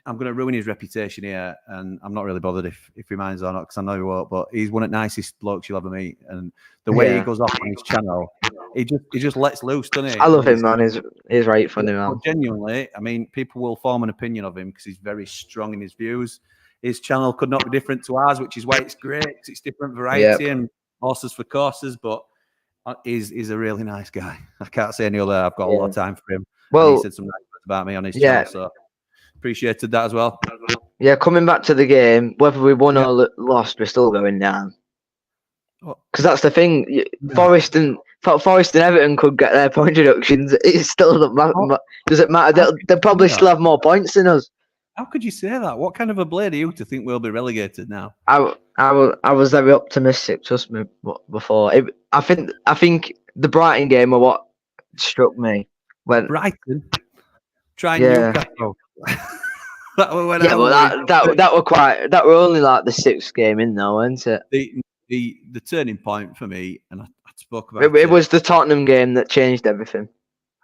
I'm going to ruin his reputation here, and I'm not really bothered if he minds or not because I know he won't. But he's one of the nicest blokes you'll ever meet, and the way he goes off on his channel, he just lets loose, doesn't he? I love him, man. He's right funny, man. Genuinely, I mean, people will form an opinion of him because he's very strong in his views. His channel could not be different to ours, which is why it's great. It's different variety and horses for courses, but he's a really nice guy. I can't say any other. I've got a lot of time for him. Well, and he said some nice words about me on his channel, so appreciated that as well. Yeah, coming back to the game, whether we won or lost, we're still going down. Because that's the thing. Forest and Everton could get their point deductions. It still doesn't matter. They'll probably still have more points than us. How could you say that? What kind of a blade are you to think we'll be relegated now? I was very optimistic, trust me. Before I think the Brighton game were what struck me. When Brighton, try Newcastle. That were only like the 6th game in though, weren't it? The turning point for me, and I spoke about it was the Tottenham game that changed everything.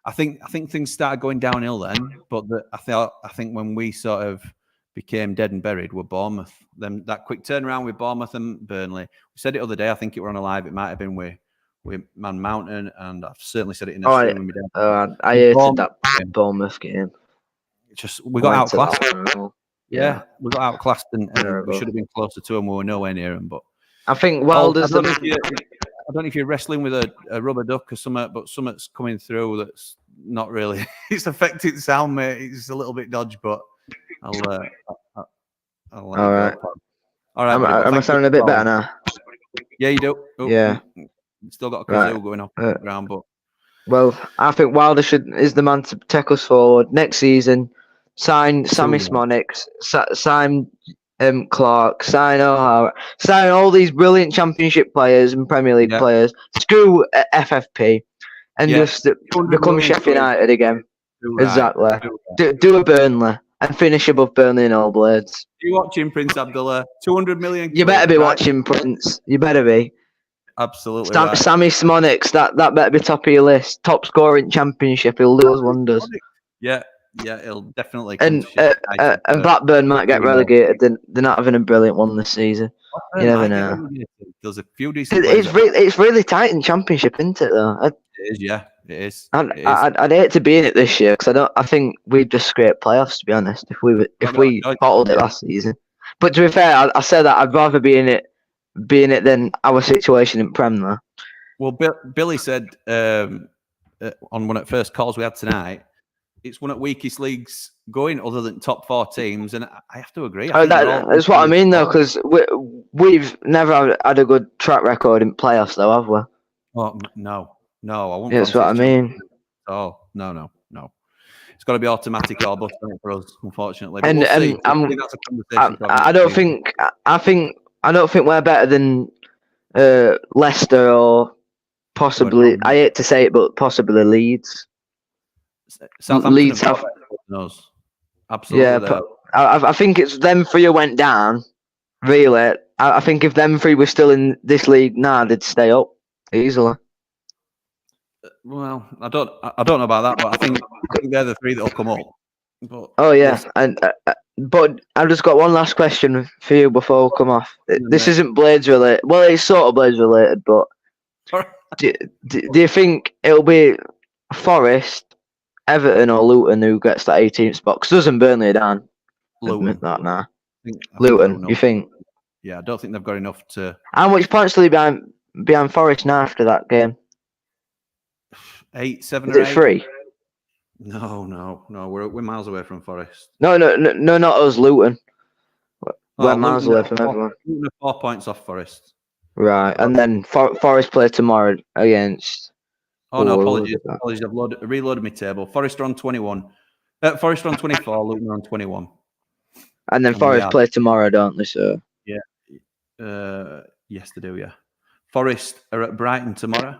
I think things started going downhill then, but I think when we sort of became dead and buried were Bournemouth. Then that quick turnaround with Bournemouth and Burnley. We said it other day. I think it were on a live. It might have been with Man Mountain, and I've certainly said it in the stream with my dad. I hated that Bournemouth game. We got outclassed. Yeah, we got outclassed, and we should have been closer to them. We were nowhere near them, but I think Wilder's. I don't know if you're wrestling with a rubber duck or something, but something's coming through that's not really. It's affecting sound, mate. It's a little bit dodgy, but I'll All right. All right. Am I sounding a bit better now? Yeah, you do. Oh, yeah. Still got a kazoo going off the ground, but. Well, I think Wilder is the man to take us forward next season. Sign Sammy Smonix, sign Clark, sign O'Hara, sign all these brilliant Championship players and Premier League players. Screw FFP and just become Sheffield United again. Exactly. Do a Burnley and finish above Burnley in all blades. Are you watching Prince Abdullah? 200 million. You better be watching Prince. You better be. Absolutely. Sammy Smonix, that better be top of your list. Top scorer in Championship. He'll do us wonders. Yeah, he'll definitely. And Blackburn might get relegated. They're not having a brilliant one this season. You never know. There's a few decent. It's really tight in Championship, isn't it? Though it is. Yeah, it is. I'd hate to be in it this year because I think we'd just scrape playoffs. To be honest, if we bottled it last season. But to be fair, I said that I'd rather be in it than our situation in Prem though. Well, Billy said on one of the first calls we had tonight, it's one of the weakest leagues going other than top 4 teams, and I have to agree. That's what I mean though, because we've never had a good track record in playoffs though, have we? Well, no, I won't. That's what I mean. Oh, no. It's got to be automatic or bust for us, unfortunately. And I don't think we're better than Leicester or possibly. I hate to say it, but possibly Leeds. Leeds have absolutely. Yeah, I think it's them 3 who went down. Really, I think if them 3 were still in this league now, they'd stay up easily. Well, I don't know about that, but I think they're the 3 that'll come up. But, but I've just got one last question for you before we come off. This isn't Blades related. Well, it's sort of Blades related, but do you think it'll be Forest, Everton, or Luton who gets that 18th spot? 'Cause doesn't Burnley down? Luton. Admit that now. I think Luton, you think? Yeah, I don't think they've got enough to. How much points will he behind Forest now after that game? 8, 7, Is or it 8? 3? No. We're miles away from Forest. No, not us, Luton. We're miles Luton away are from 4 everyone. Luton are 4 points off Forest. Right, and then Forest play tomorrow against. Oh no, who apologies. was it? Apologies, I've reloaded my table. Forest are on 21. Forest are on 24. Luton are on 21. And then And we Forest are- play tomorrow, don't they? So Yes, they do. Yeah. Forest are at Brighton tomorrow.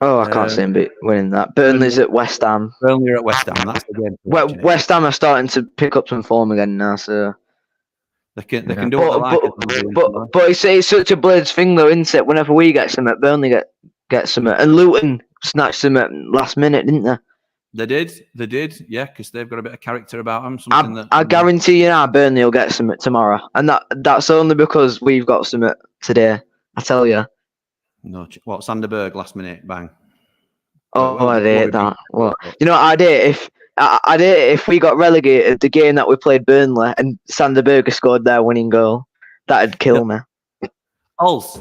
I can't see him winning that. Burnley's at West Ham. Burnley are at West Ham. That's the game. to watch, innit? West Ham are starting to pick up some form again now. So They can do what they like. but it's such a Blades thing though, isn't it? Whenever we get some, Burnley get some, and Luton snatched some at last minute, didn't they? They did, yeah, because they've got a bit of character about them. Something I guarantee you now, Burnley will get some tomorrow, and that's only because we've got some today. I tell you. No, what Sanderberg last minute bang. Oh, I hate that. What? You know what I'd hate if we got relegated the game that we played Burnley and Sanderberg scored their winning goal. That'd kill me. Ols.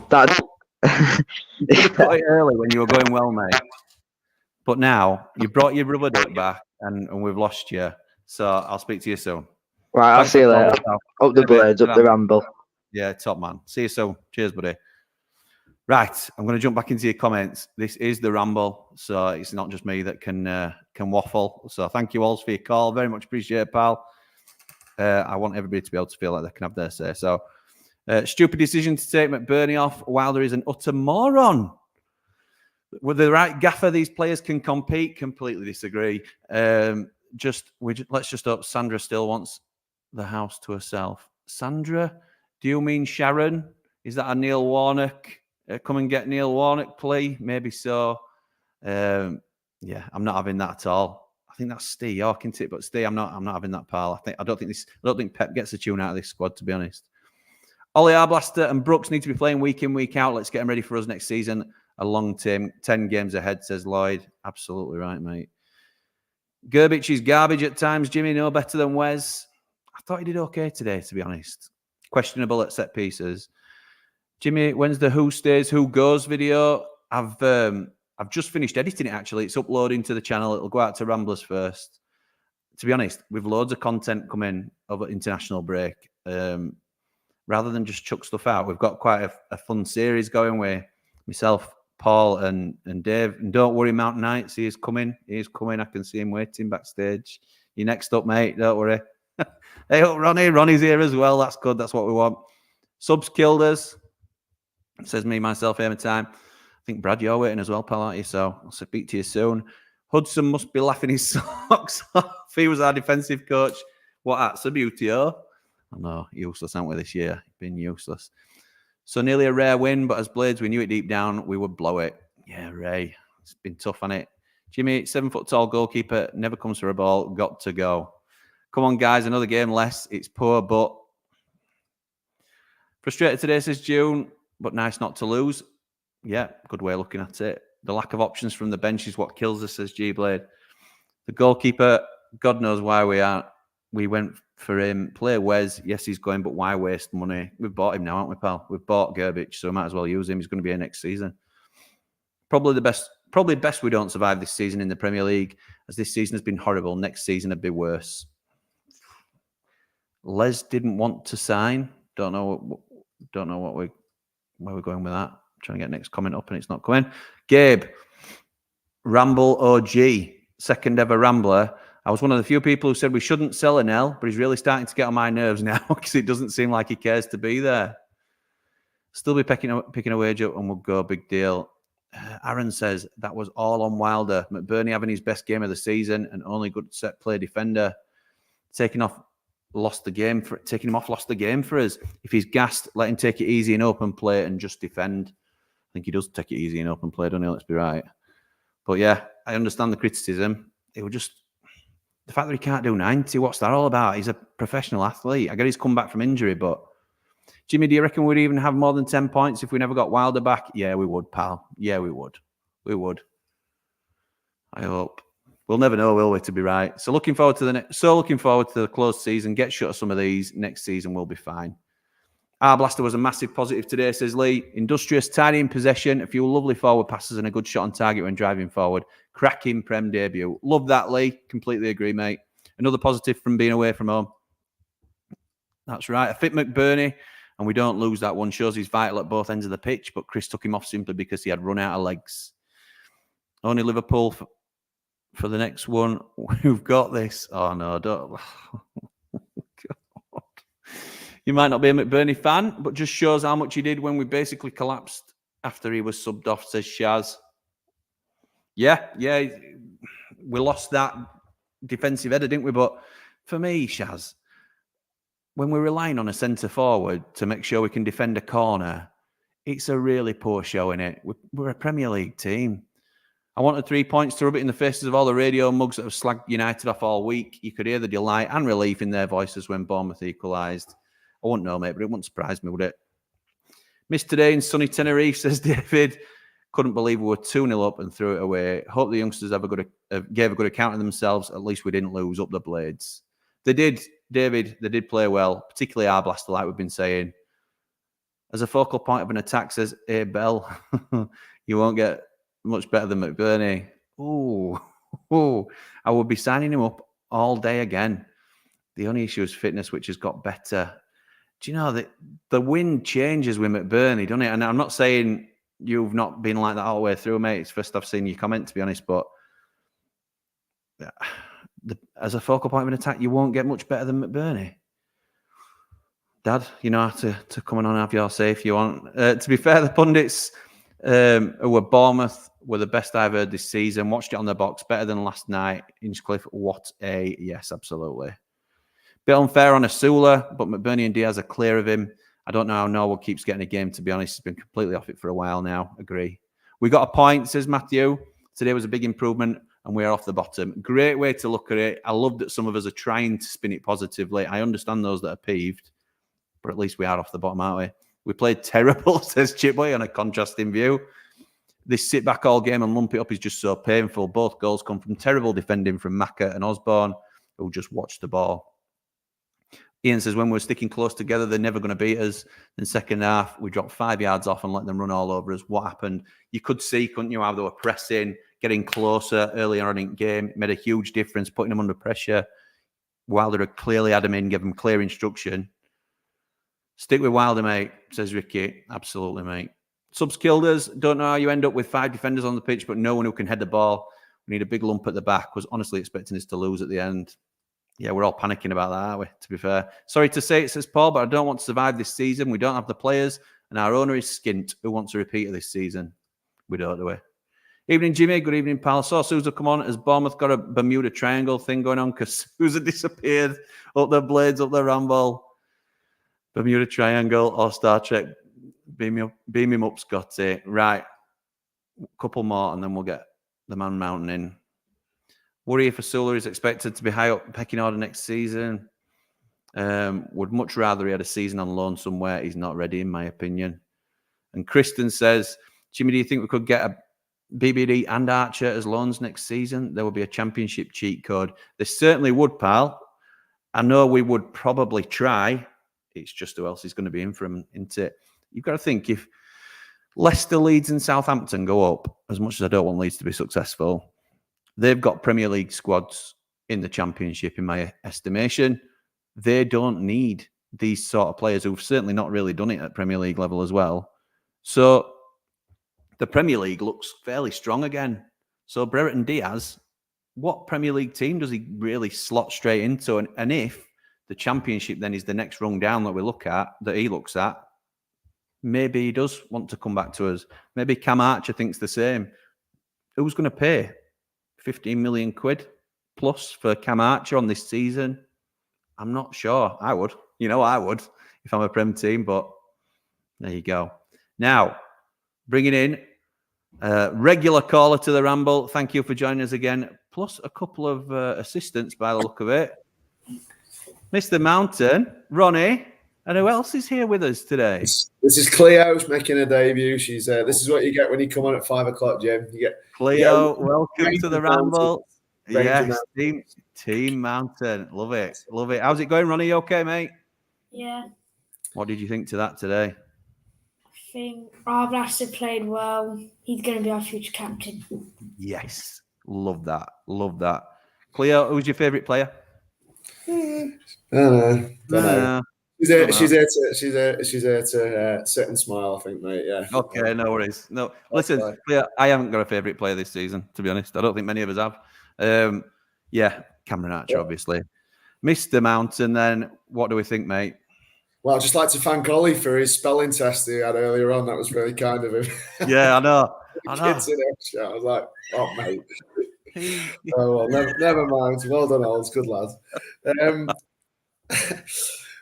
You could have got it early when you were going well, mate. But now you brought your rubber duck back and we've lost you. So I'll speak to you soon. Right, I'll see you later. Up the Blades, up the Ramble. Yeah, top man. See you soon. Cheers, buddy. Right, I'm going to jump back into your comments. This is the Ramble, so it's not just me that can waffle. So thank you all for your call. Very much appreciate it, pal. I want everybody to be able to feel like they can have their say. So, stupid decision to take McBurney off. Wilder is an utter moron. With the right gaffer, these players can compete. Completely disagree. Let's just hope Sandra still wants the house to herself. Sandra, do you mean Sharon? Is that a Neil Warnock? Come and get Neil Warnock plea? Maybe so. Yeah, I'm not having that at all. I think that's Steve York, isn't it? But Steve, I'm not having that, pal. I don't think Pep gets a tune out of this squad, to be honest. Ollie Arblaster and Brooks need to be playing week in, week out. Let's get them ready for us next season. A long term, 10 games ahead, says Lloyd. Absolutely right, mate. Gerbich is garbage at times. Jimmy, no better than Wes. I thought he did okay today, to be honest. Questionable at set pieces. Jimmy, when's the Who Stays, Who Goes video? I've just finished editing it, actually. It's uploading to the channel. It'll go out to Ramblers first. To be honest, we've loads of content coming over international break. Rather than just chuck stuff out, we've got quite a fun series going with myself, Paul, and Dave. And don't worry, Mountain Knights, he is coming. I can see him waiting backstage. You're next up, mate. Don't worry. Hey up, Ronnie. Ronnie's here as well. That's good. That's what we want. Subs killed us. Says me, myself, aim time. I think, Brad, you're waiting as well, pal, aren't you? So I'll speak to you soon. Hudson must be laughing his socks off. He was our defensive coach. What, that's a beauty, oh? I know, useless, aren't we, this year? Been useless. So nearly a rare win, but as Blades, we knew it deep down. We would blow it. Yeah, Ray. It's been tough on it. Jimmy, 7-foot-tall goalkeeper, never comes for a ball. Got to go. Come on, guys, another game less. It's poor, but frustrated today, says June, but nice not to lose. Yeah, good way of looking at it. The lack of options from the bench is what kills us, says G-Blade. The goalkeeper, God knows why we went for him. Play Wes, yes, he's going, but why waste money? We've bought him now, haven't we, pal? We've bought Gerbich, so we might as well use him. He's going to be here next season. Probably best we don't survive this season in the Premier League, as this season has been horrible. Next season would be worse. Les didn't want to sign. Don't know where we're going with that. I'm trying to get next comment up and it's not coming. Gabe, Ramble OG, second ever Rambler. I was one of the few people who said we shouldn't sell Anel, but he's really starting to get on my nerves now because it doesn't seem like he cares to be there. Still be picking a wage up and we'll go big deal. Aaron says that was all on Wilder. McBurney having his best game of the season and only good set play defender. Taking him off, lost the game for us. If he's gassed, let him take it easy in open play and just defend. I think he does take it easy in open play, don't he? Let's be right. But yeah, I understand the criticism. It was just the fact that he can't do 90. What's that all about? He's a professional athlete. I get he's come back from injury, but Jimmy, do you reckon we'd even have more than 10 points if we never got Wilder back? Yeah, we would, pal. Yeah, we would. We would. I hope. We'll never know, will we, to be right? So looking forward to the closed season. Get shut of some of these. Next season we'll be fine. Our blaster was a massive positive today, says Lee. Industrious, tidy in possession, a few lovely forward passes and a good shot on target when driving forward. Cracking Prem debut. Love that, Lee. Completely agree, mate. Another positive from being away from home. That's right. A fit McBurney, and we don't lose that one. Shows he's vital at both ends of the pitch, but Chris took him off simply because he had run out of legs. Only Liverpool for the next one. We've got this. Oh, no, don't. God. You might not be a McBurney fan, but just shows how much he did when we basically collapsed after he was subbed off, says Shaz. Yeah, we lost that defensive header, didn't we? But for me, Shaz, when we're relying on a centre forward to make sure we can defend a corner, it's a really poor showing it. We're a Premier League team. I wanted 3 points to rub it in the faces of all the radio mugs that have slagged United off all week. You could hear the delight and relief in their voices when Bournemouth equalised. I wouldn't know, mate, but it wouldn't surprise me, would it? Missed today in sunny Tenerife, says David. Couldn't believe we were 2-0 up and threw it away. Hope the youngsters gave a good account of themselves. At least we didn't lose up the blades. They did, David. They did play well, particularly our blaster, like we've been saying. As a focal point of an attack, says A. Bell, you won't get much better than McBurney. Ooh, I would be signing him up all day again. The only issue is fitness, which has got better. Do you know that the wind changes with McBurney, doesn't it? And I'm not saying you've not been like that all the way through, mate. It's first I've seen your comment, to be honest. But as a focal point of an attack, you won't get much better than McBurney. Dad, you know how to come on and have your say if you want. To be fair, the pundits who were Bournemouth were the best I've heard this season. Watched it on the box, better than last night. Inchcliffe, what a yes, absolutely. Bit unfair on Asula, but McBurney and Diaz are clear of him. I don't know how Norwood keeps getting a game, to be honest. He's been completely off it for a while now. Agree. We got a point, says Matthew. Today was a big improvement, and we're off the bottom. Great way to look at it. I love that some of us are trying to spin it positively. I understand those that are peeved, but at least we are off the bottom, aren't we? We played terrible, says Chipboy, on a contrasting view. This sit back all game and lump it up is just so painful. Both goals come from terrible defending from Maka and Osborne, who just watched the ball. Ian says, when we're sticking close together, they're never going to beat us. In second half, we dropped 5 yards off and let them run all over us. What happened? You could see, couldn't you, how they were pressing, getting closer earlier on in the game. It made a huge difference, putting them under pressure. Wilder had clearly had them in, gave them clear instruction. Stick with Wilder, mate, says Ricky. Absolutely, mate. Subs killed us. Don't know how you end up with 5 defenders on the pitch, but no one who can head the ball. We need a big lump at the back. Was honestly expecting us to lose at the end. Yeah, we're all panicking about that, aren't we, to be fair? Sorry to say it, says Paul, but I don't want to survive this season. We don't have the players, and our owner is skint. Who wants a repeat of this season? We don't, do we? Evening, Jimmy. Good evening, pal. Saw Sousa come on. Has Bournemouth got a Bermuda Triangle thing going on? Because Sousa disappeared up the blades, up the Ramble. Bermuda Triangle or Star Trek. Beam him up, Scotty. Right. Couple more, and then we'll get the Man Mountain in. Worry if Asula is expected to be high up pecking order next season. Would much rather he had a season on loan somewhere. He's not ready, in my opinion. And Kristen says, Jimmy, do you think we could get a BBD and Archer as loans next season? There would be a championship cheat code. They certainly would, pal. I know we would probably try. It's just who else is going to be in for him, isn't it? You've got to think, if Leicester, Leeds and Southampton go up, as much as I don't want Leeds to be successful, they've got Premier League squads in the Championship, in my estimation. They don't need these sort of players who've certainly not really done it at Premier League level as well. So the Premier League looks fairly strong again. So Brereton Diaz, what Premier League team does he really slot straight into? And if the Championship then is the next rung down that he looks at, maybe he does want to come back to us. Maybe Cam Archer thinks the same. Who's going to pay 15 million quid plus for Cam Archer on this season? I'm not sure. I would. I would if I'm a Prem team, but there you go. Now, bringing in a regular caller to the Ramble. Thank you for joining us again. Plus a couple of assistants by the look of it. Mr. Mountain, Ronnie, And who else is here with us today? This is Cleo's making a debut. She's this is what you get when you come on at 5 o'clock, Jim. You get Cleo, welcome to the Ramble. Ranger Yes, Team Mountain. Love it. Love it. How's it going, Ronnie? You okay, mate? Yeah, What did you think to that today? I think Arblaster played well. He's going to be our future captain. Yes. Love that. Love that. Cleo, who's your favourite player? I don't know. She's there to sit and smile, I think, mate. Yeah. Okay, no worries. No, listen, Cleo, I haven't got a favourite player this season, to be honest. I don't think many of us have. Cameron Archer, obviously. Mr. Mountain, then what do we think, mate? Well, I'd just like to thank Ollie for his spelling test he had earlier on. That was really kind of him. Yeah, I know. Kids in it. I was like, oh, mate. Oh, well, never mind. Well done, Olds. Good lad.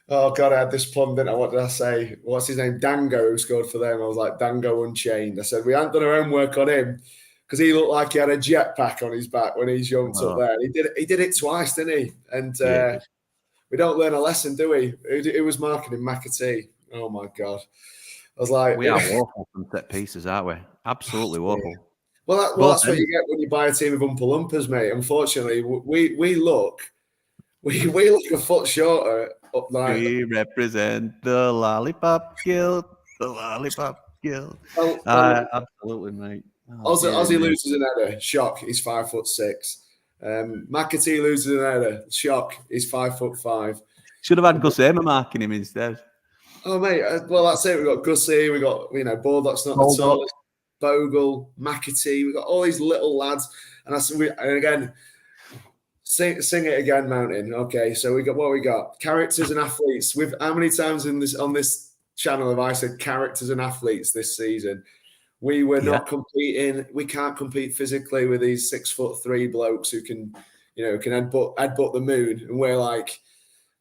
Oh, God, I had this pun, didn't I? What did I say? What's his name? Dango, who scored for them. I was like, Dango Unchained. I said, we hadn't done our homework on him because he looked like he had a jetpack on his back when he jumped up there. He did it twice, didn't he? And we don't learn a lesson, do we? Who was marking him? McAtee. Oh, my God. I was like... We are woeful from set pieces, aren't we? Absolutely woeful. Well, that's what you get when you buy a team of Oompa Loompas, mate. Unfortunately, we look a foot shorter up there. We represent the Lollipop Guild. The Lollipop Guild. Absolutely, mate. Aussie loses an header. Shock. He's 5'6". McAtee loses an header. Shock. He's 5'5". Should have had Gus Emer marking him instead. Oh, mate. Well, that's it. We got Gussie. We got Baldock's not the tallest. Bogle, McAtee. We got all these little lads, and again. Sing it again, Mountain. Okay, so we got characters and athletes. How many times on this channel have I said characters and athletes this season? We were not competing. We can't compete physically with these 6'3" blokes who can headbutt the moon. And we're like,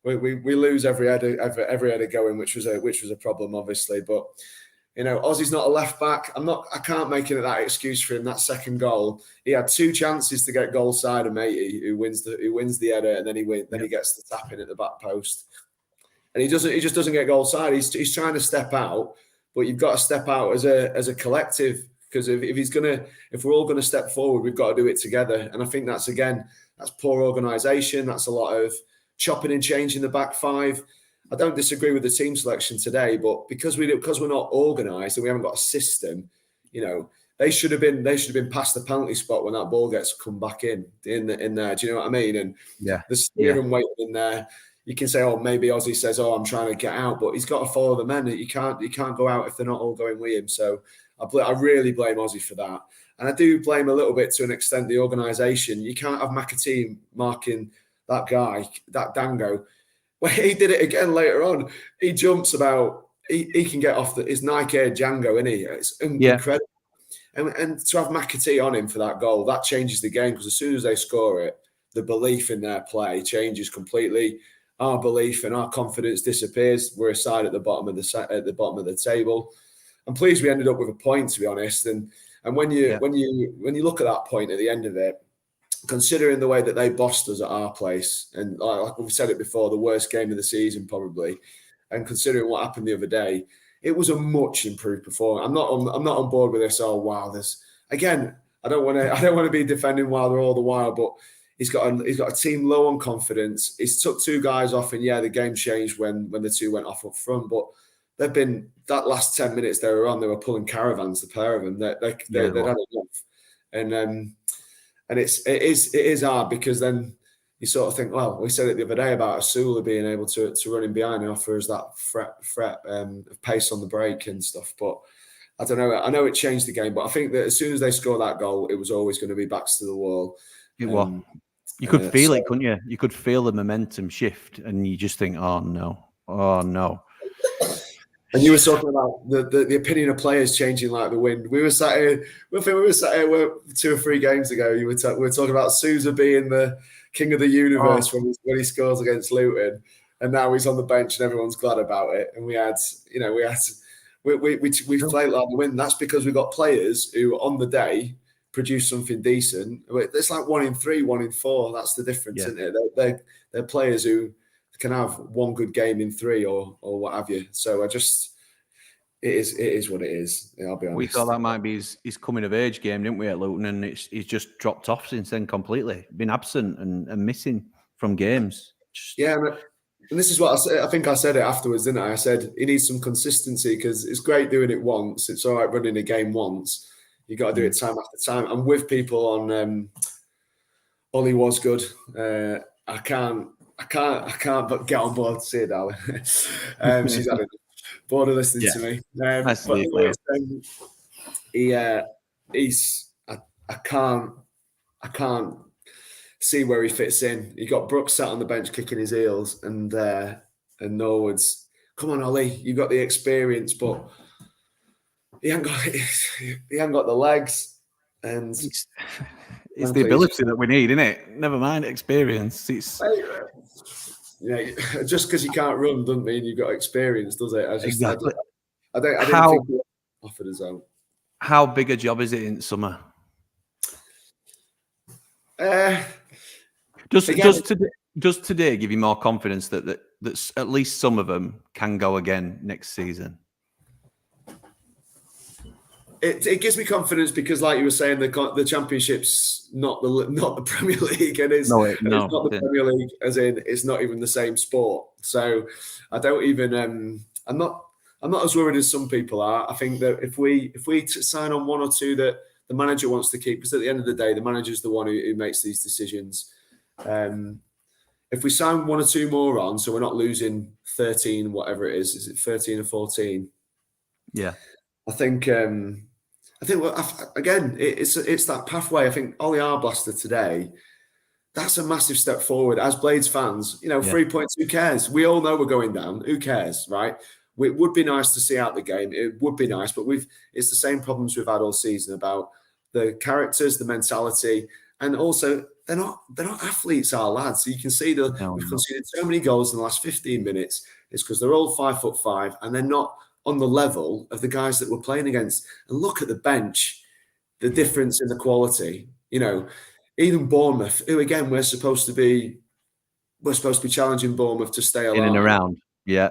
we lose every header going, which was a problem, obviously. But Ozzy's not a left back. I can't make it that excuse for him. That second goal, he had 2 chances to get goal side of Matey, who wins the header, and then he gets the tap in at the back post, and he just doesn't get goal side. He's trying to step out, but you've got to step out as a collective, because if we're all gonna step forward, we've got to do it together. And I think that's poor organisation. That's a lot of chopping and changing the back five. I don't disagree with the team selection today, but because we're not organised and we haven't got a system, they should have been past the penalty spot when that ball gets come back in there. Do you know what I mean? And the steering waiting in there. You can say, oh, maybe Ozzy says, oh, I'm trying to get out, but he's got to follow the men. You can't go out if they're not all going with him. So I really blame Ozzy for that, and I do blame a little bit to an extent the organisation. You can't have McAtee marking that guy, that Dango. Well, he did it again later on. He jumps about. He can get off his Nike Air Django, isn't he? It's incredible. And to have McAtee on him for that goal, that changes the game, because as soon as they score it, the belief in their play changes completely. Our belief and our confidence disappears. We're aside at the bottom of the table. I'm pleased we ended up with a point, to be honest. And when you look at that point at the end of it, considering the way that they bossed us at our place, and like we've said it before, the worst game of the season probably, and considering what happened the other day, it was a much improved performance. I'm not on board with this. Oh wow, I don't want to be defending Wilder all the while, but he's got a team low on confidence. He's took 2 guys off, and the game changed when the 2 went off up front, but they've been that last 10 minutes they were pulling caravans, the pair of them. They'd had enough, and it is hard, because then you sort of think, well, we said it the other day about Asula being able to run in behind and offer us that threat of pace on the break and stuff. But I don't know. I know it changed the game, but I think that as soon as they scored that goal, it was always going to be backs to the wall. It was. You could feel it, couldn't you? You could feel the momentum shift, and you just think, oh no. And you were talking about the opinion of players changing like the wind. We were sat here 2 or 3 games ago. We were talking about Sousa being the king of the universe when he scores against Luton, and now he's on the bench and everyone's glad about it. And we played like the wind. That's because we've got players who on the day produce something decent. It's like 1 in 3, 1 in 4. That's the difference, isn't it? They're players who can have one good game in 3 or what have you. So it is what it is. I'll be honest. We thought that might be his coming of age game, didn't we, at Luton? And he's just dropped off since then completely. Been absent and missing from games. Yeah, and this is what I said. I think I said it afterwards, didn't I? I said he needs some consistency because it's great doing it once. It's all right running a game once. You got to do it time after time. I'm with people on Ollie was good. I can't but get on board to see it, darling. She's had it. Bored of listening to me. I can't see where he fits in. You got Brooks sat on the bench kicking his heels, and Norwood's. Come on, Ollie, you got the experience, but he ain't got the legs, and it's the ability that we need, isn't it? Never mind experience. It's just because you can't run doesn't mean you've got experience, does it? Exactly. I didn't think he offered his own. How big a job is it in summer? Does today give you more confidence that at least some of them can go again next season? It gives me confidence because, like you were saying, the Championship's not the Premier League, and it's not the Premier League, as in it's not even the same sport. So I don't even. I'm not as worried as some people are. I think that if we sign on 1 or 2 that the manager wants to keep, because at the end of the day, the manager's the one who makes these decisions. If we sign 1 or 2 more on, so we're not losing 13, whatever it is it 13 or 14? Yeah, I think again, it's that pathway. I think Ollie Arblaster today, that's a massive step forward. As Blades fans, 3 points, who cares? We all know we're going down. Who cares, right? It would be nice to see out the game. It would be nice, but it's the same problems we've had all season about the characters, the mentality, and also they're not athletes, our lads. So you can see we've conceded so many goals in the last 15 minutes. It's because they're all 5'5" and they're not on the level of the guys that we're playing against. And look at the bench, the difference in the quality. Even Bournemouth, who again we're supposed to be challenging Bournemouth to stay alive. In and around. Yeah.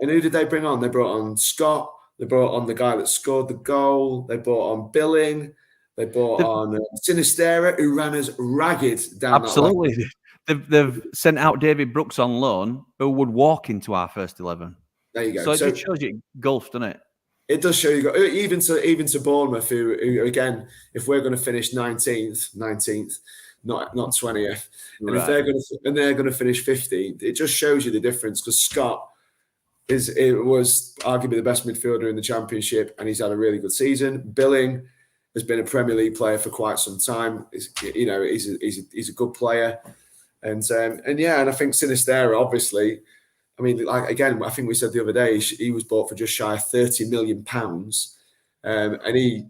And who did they bring on? They brought on Scott. They brought on the guy that scored the goal. They brought on Billing. They brought on Sinistera, who ran us ragged down. Absolutely. They've sent out David Brooks on loan, who would walk into our first 11. There you go. So it just shows you gulf, doesn't it? It does show you, even to Bournemouth, who again, if we're going to finish 19th, not 20th, and if they're going to finish 15th, it just shows you the difference. Because Scott was arguably the best midfielder in the Championship, and he's had a really good season. Billing has been a Premier League player for quite some time. He's a good player, and I think Sinistera, obviously. I mean, I think we said the other day he was bought for just shy of £30 million, and he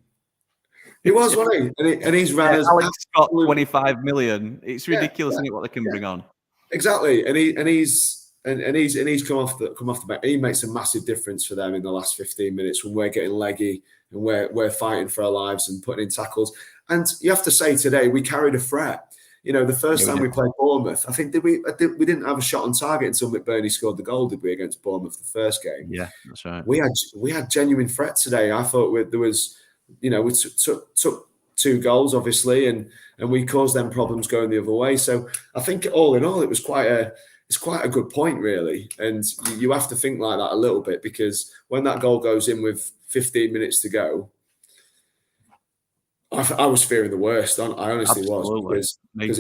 was, wasn't he? And he's ran as Alex Scott 25 million. It's ridiculous, isn't it? What they can bring on. Exactly, and he's come off the bench. He makes a massive difference for them in the last 15 minutes when we're getting leggy and we're fighting for our lives and putting in tackles. And you have to say today we carried a threat. The first time we played Bournemouth, I think we didn't have a shot on target until McBurney scored the goal, did we, against Bournemouth the first game? Yeah, that's right. We had genuine threats today. I thought there was, we took 2 goals obviously, and we caused them problems going the other way. So I think all in all, it's quite a good point really, and you have to think like that a little bit, because when that goal goes in with 15 minutes to go, I was fearing the worst. I honestly was, because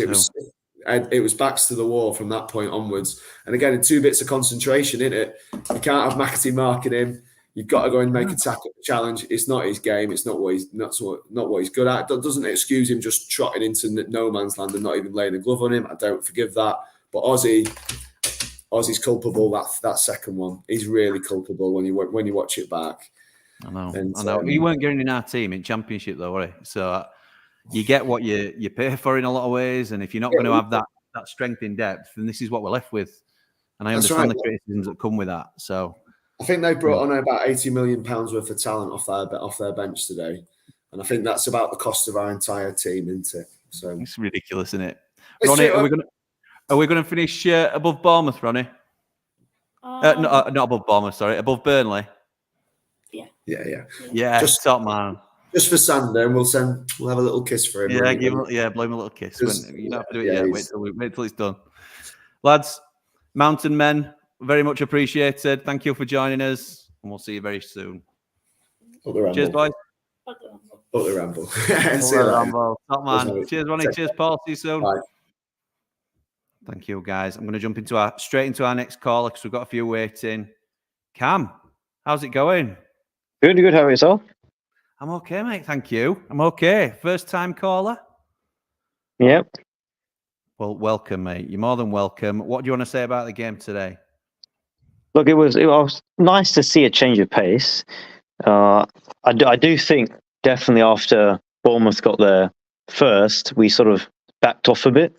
it was backs to the wall from that point onwards. And again, in 2 bits of concentration in it, you can't have McAtee marking him. You've got to go and make a tackle challenge. It's not his game. It's not what he's good at. It doesn't excuse him just trotting into no man's land and not even laying a glove on him. I don't forgive that. But Ozzy's culpable. That second one, he's really culpable when you watch it back. I know. He weren't getting in our team in Championship though, were he? So you get what you pay for in a lot of ways, and if you're not going to have that strength in depth, then this is what we're left with. And I understand the criticisms that come with that. So I think they brought on about £80 million worth of talent off their bench today, and I think that's about the cost of our entire team, isn't it? So it's ridiculous, isn't it? Ronnie, are we going to finish above Bournemouth, Ronnie? Not above Bournemouth, sorry, above Burnley. Yeah. Just top man. Just for Sander, and we'll have a little kiss for him. Yeah, blow him a little kiss. You don't have to do it yet. he's- Wait till it's done. Lads, Mountain Men, very much appreciated. Thank you for joining us, and we'll see you very soon. Up the Ramble. Cheers, boys. Up the Ramble. See Up you the later. Ramble. Top man. Cheers, mate. Cheers, Ronnie. Cheers, Paul. See you soon. Bye. Thank you, guys. I'm going to jump straight into our next caller because we've got a few waiting. Cam, how's it going? Good. How are yourself? I'm okay, mate. Thank you. I'm okay. First time caller? Yep. Well, welcome, mate. You're more than welcome. What do you want to say about the game today? Look, it was nice to see a change of pace. I do think definitely after Bournemouth got there first, we sort of backed off a bit.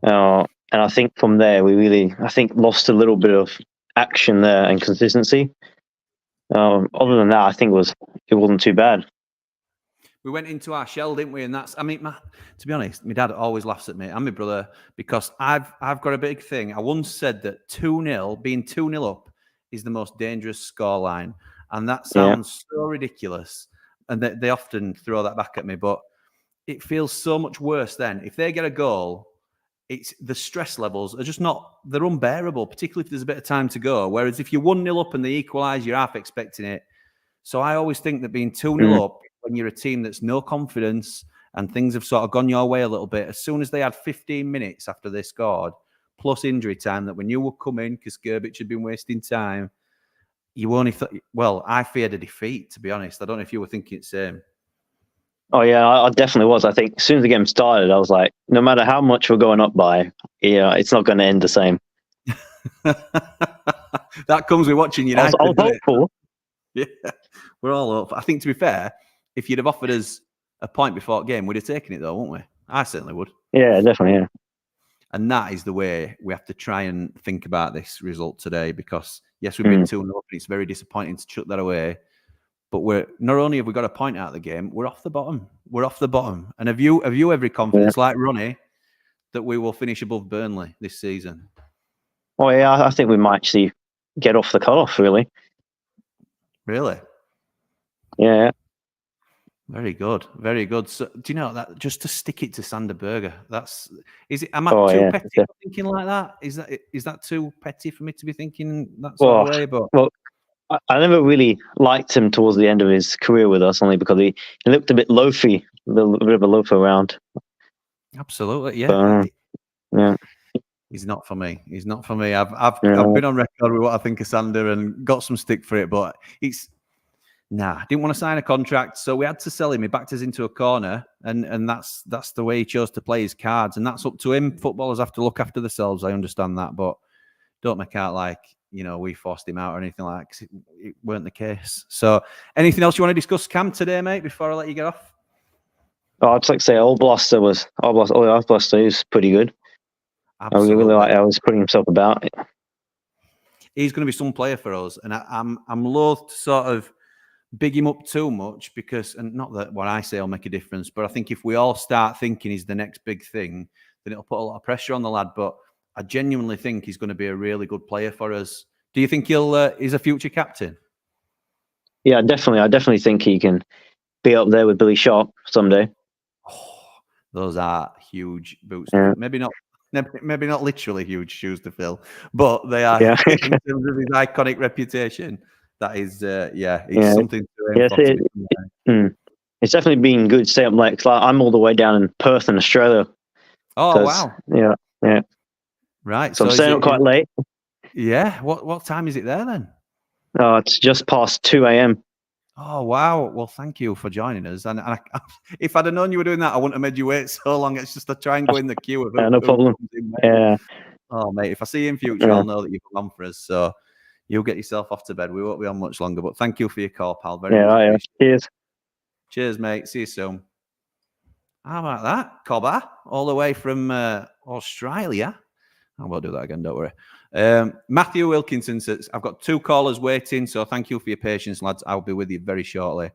And I think from there, we really, lost a little bit of action there and consistency. Other than that, I think it wasn't too bad. We went into our shell, didn't we? And to be honest, my dad always laughs at me and my brother because I've got a big thing. I once said that 2-0, being 2-0 up, is the most dangerous scoreline. And that sounds so ridiculous. And they often throw that back at me, but it feels so much worse then. If they get a goal, the stress levels are just they're unbearable, particularly if there's a bit of time to go. Whereas if you're 1-0 up and they equalise, you're half expecting it. So I always think that being 2-0 up, when you're a team that's no confidence and things have sort of gone your way a little bit, as soon as they had 15 minutes after they scored, plus injury time that we knew would come in because Gerbich had been wasting time, you only thought, I feared a defeat, to be honest. I don't know if you were thinking the same. Oh, yeah, I definitely was. I think as soon as the game started, I was like, no matter how much we're going up by, it's not going to end the same. That comes with watching United. I was hopeful. Yeah, we're all up. I think, to be fair, if you'd have offered us a point before the game, we'd have taken it, though, wouldn't we? I certainly would. Yeah, definitely, yeah. And that is the way we have to try and think about this result today because, yes, we've been 2-0 up and it's very disappointing to chuck that away. But we're not only have we got a point out of the game, we're off the bottom. We're off the bottom. And have you every confidence, like Ronnie, that we will finish above Burnley this season? Oh, yeah, I think we might actually get off the cutoff, really. Really? Yeah. Very good. Very good. So, do you know that just to stick it to Sander Berger? Am I too petty for thinking like that? Is that too petty for me to be thinking that sort of way? But I never really liked him towards the end of his career with us, only because he looked a bit loafy, a bit of a loafer around. Absolutely, yeah. Yeah. He's not for me. He's not for me. I've been on record with what I think of Sander and got some stick for it, but I didn't want to sign a contract, so we had to sell him. He backed us into a corner, and that's the way he chose to play his cards, and that's up to him. Footballers have to look after themselves. I understand that, but don't make out like we forced him out or anything like that, 'cause it weren't the case. So, anything else you want to discuss, Cam, today, mate? Before I let you get off. Oh, I'd like to say Alblaster was pretty good. Absolutely. I really like how he's putting himself about. He's going to be some player for us, and I'm loath to sort of big him up too much and not that what I say will make a difference, but I think if we all start thinking he's the next big thing, then it'll put a lot of pressure on the lad. But I genuinely think he's going to be a really good player for us. Do you think he's a future captain? Yeah, definitely. I definitely think he can be up there with Billy Sharp someday. Oh, those are huge boots. Yeah. Maybe not literally huge shoes to fill, but they are Yeah. in terms of his iconic reputation. That is, it's something to aim for. It's definitely been good to stay up late. 'Cause I'm all the way down in Perth in Australia. Oh, wow. Yeah. Right. So I'm staying up quite late. Yeah. What time is it there then? Oh, it's just past 2 a.m. Oh, wow. Well, thank you for joining us. And if I'd have known you were doing that, I wouldn't have made you wait so long. It's just to try and go in the queue. No problem. Yeah. Oh, mate, if I see you in future, I'll know that you've come on for us. So you'll get yourself off to bed. We won't be on much longer. But thank you for your call, pal. Very much. Cheers. Cheers, mate. See you soon. How about that? Cobber, all the way from Australia. I won't do that again, don't worry. Matthew Wilkinson says, I've got 2 callers waiting, so thank you for your patience, lads. I'll be with you very shortly.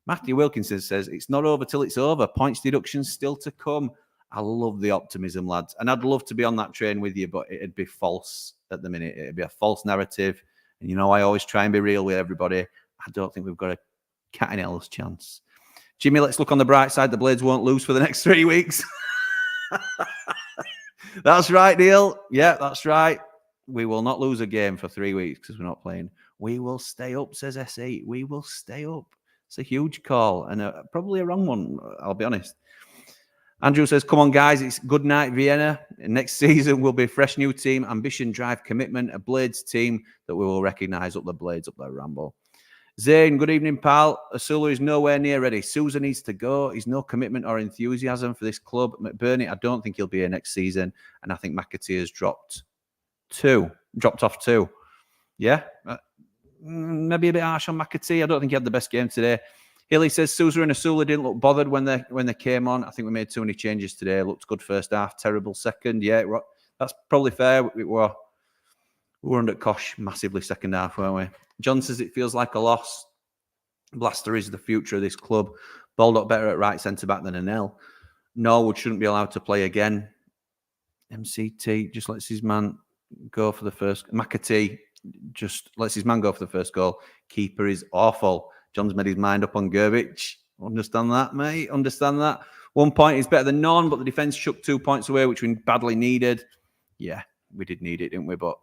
Matthew Wilkinson says, it's not over till it's over. Points deductions still to come. I love the optimism, lads. And I'd love to be on that train with you, but it'd be false at the minute. It'd be a false narrative. And you know, I always try and be real with everybody. I don't think we've got a cat in hell's chance. Jimmy, let's look on the bright side. The Blades won't lose for the next 3 weeks. That's right, Neil. Yeah, that's right. We will not lose a game for 3 weeks because we're not playing. We will stay up, says SE. We will stay up. It's a huge call and probably a wrong one, I'll be honest. Andrew says, come on, guys. It's good night, Vienna. Next season will be a fresh new team, ambition, drive, commitment, a Blades team that we will recognise up the Blades, up their Ramble. Zane, good evening, pal. Asula is nowhere near ready. Sousa needs to go. He's no commitment or enthusiasm for this club. McBurney, I don't think he'll be here next season. And I think McAtee has dropped off 2. Yeah, maybe a bit harsh on McAtee. I don't think he had the best game today. Hilly says Sousa and Asula didn't look bothered when they came on. I think we made too many changes today. Looked good first half, terrible second. Yeah, that's probably fair. We were under Kosh massively second half, weren't we? John says it feels like a loss. Blaster is the future of this club. Baldock better at right centre back than Anel. Norwood shouldn't be allowed to play again. MCT just lets his man go for the first. McAtee just lets his man go for the first goal. Keeper is awful. John's made his mind up on Gervich. Understand that, mate? Understand that? 1 point is better than none, but the defence shook 2 points away, which we badly needed. Yeah, we did need it, didn't we? But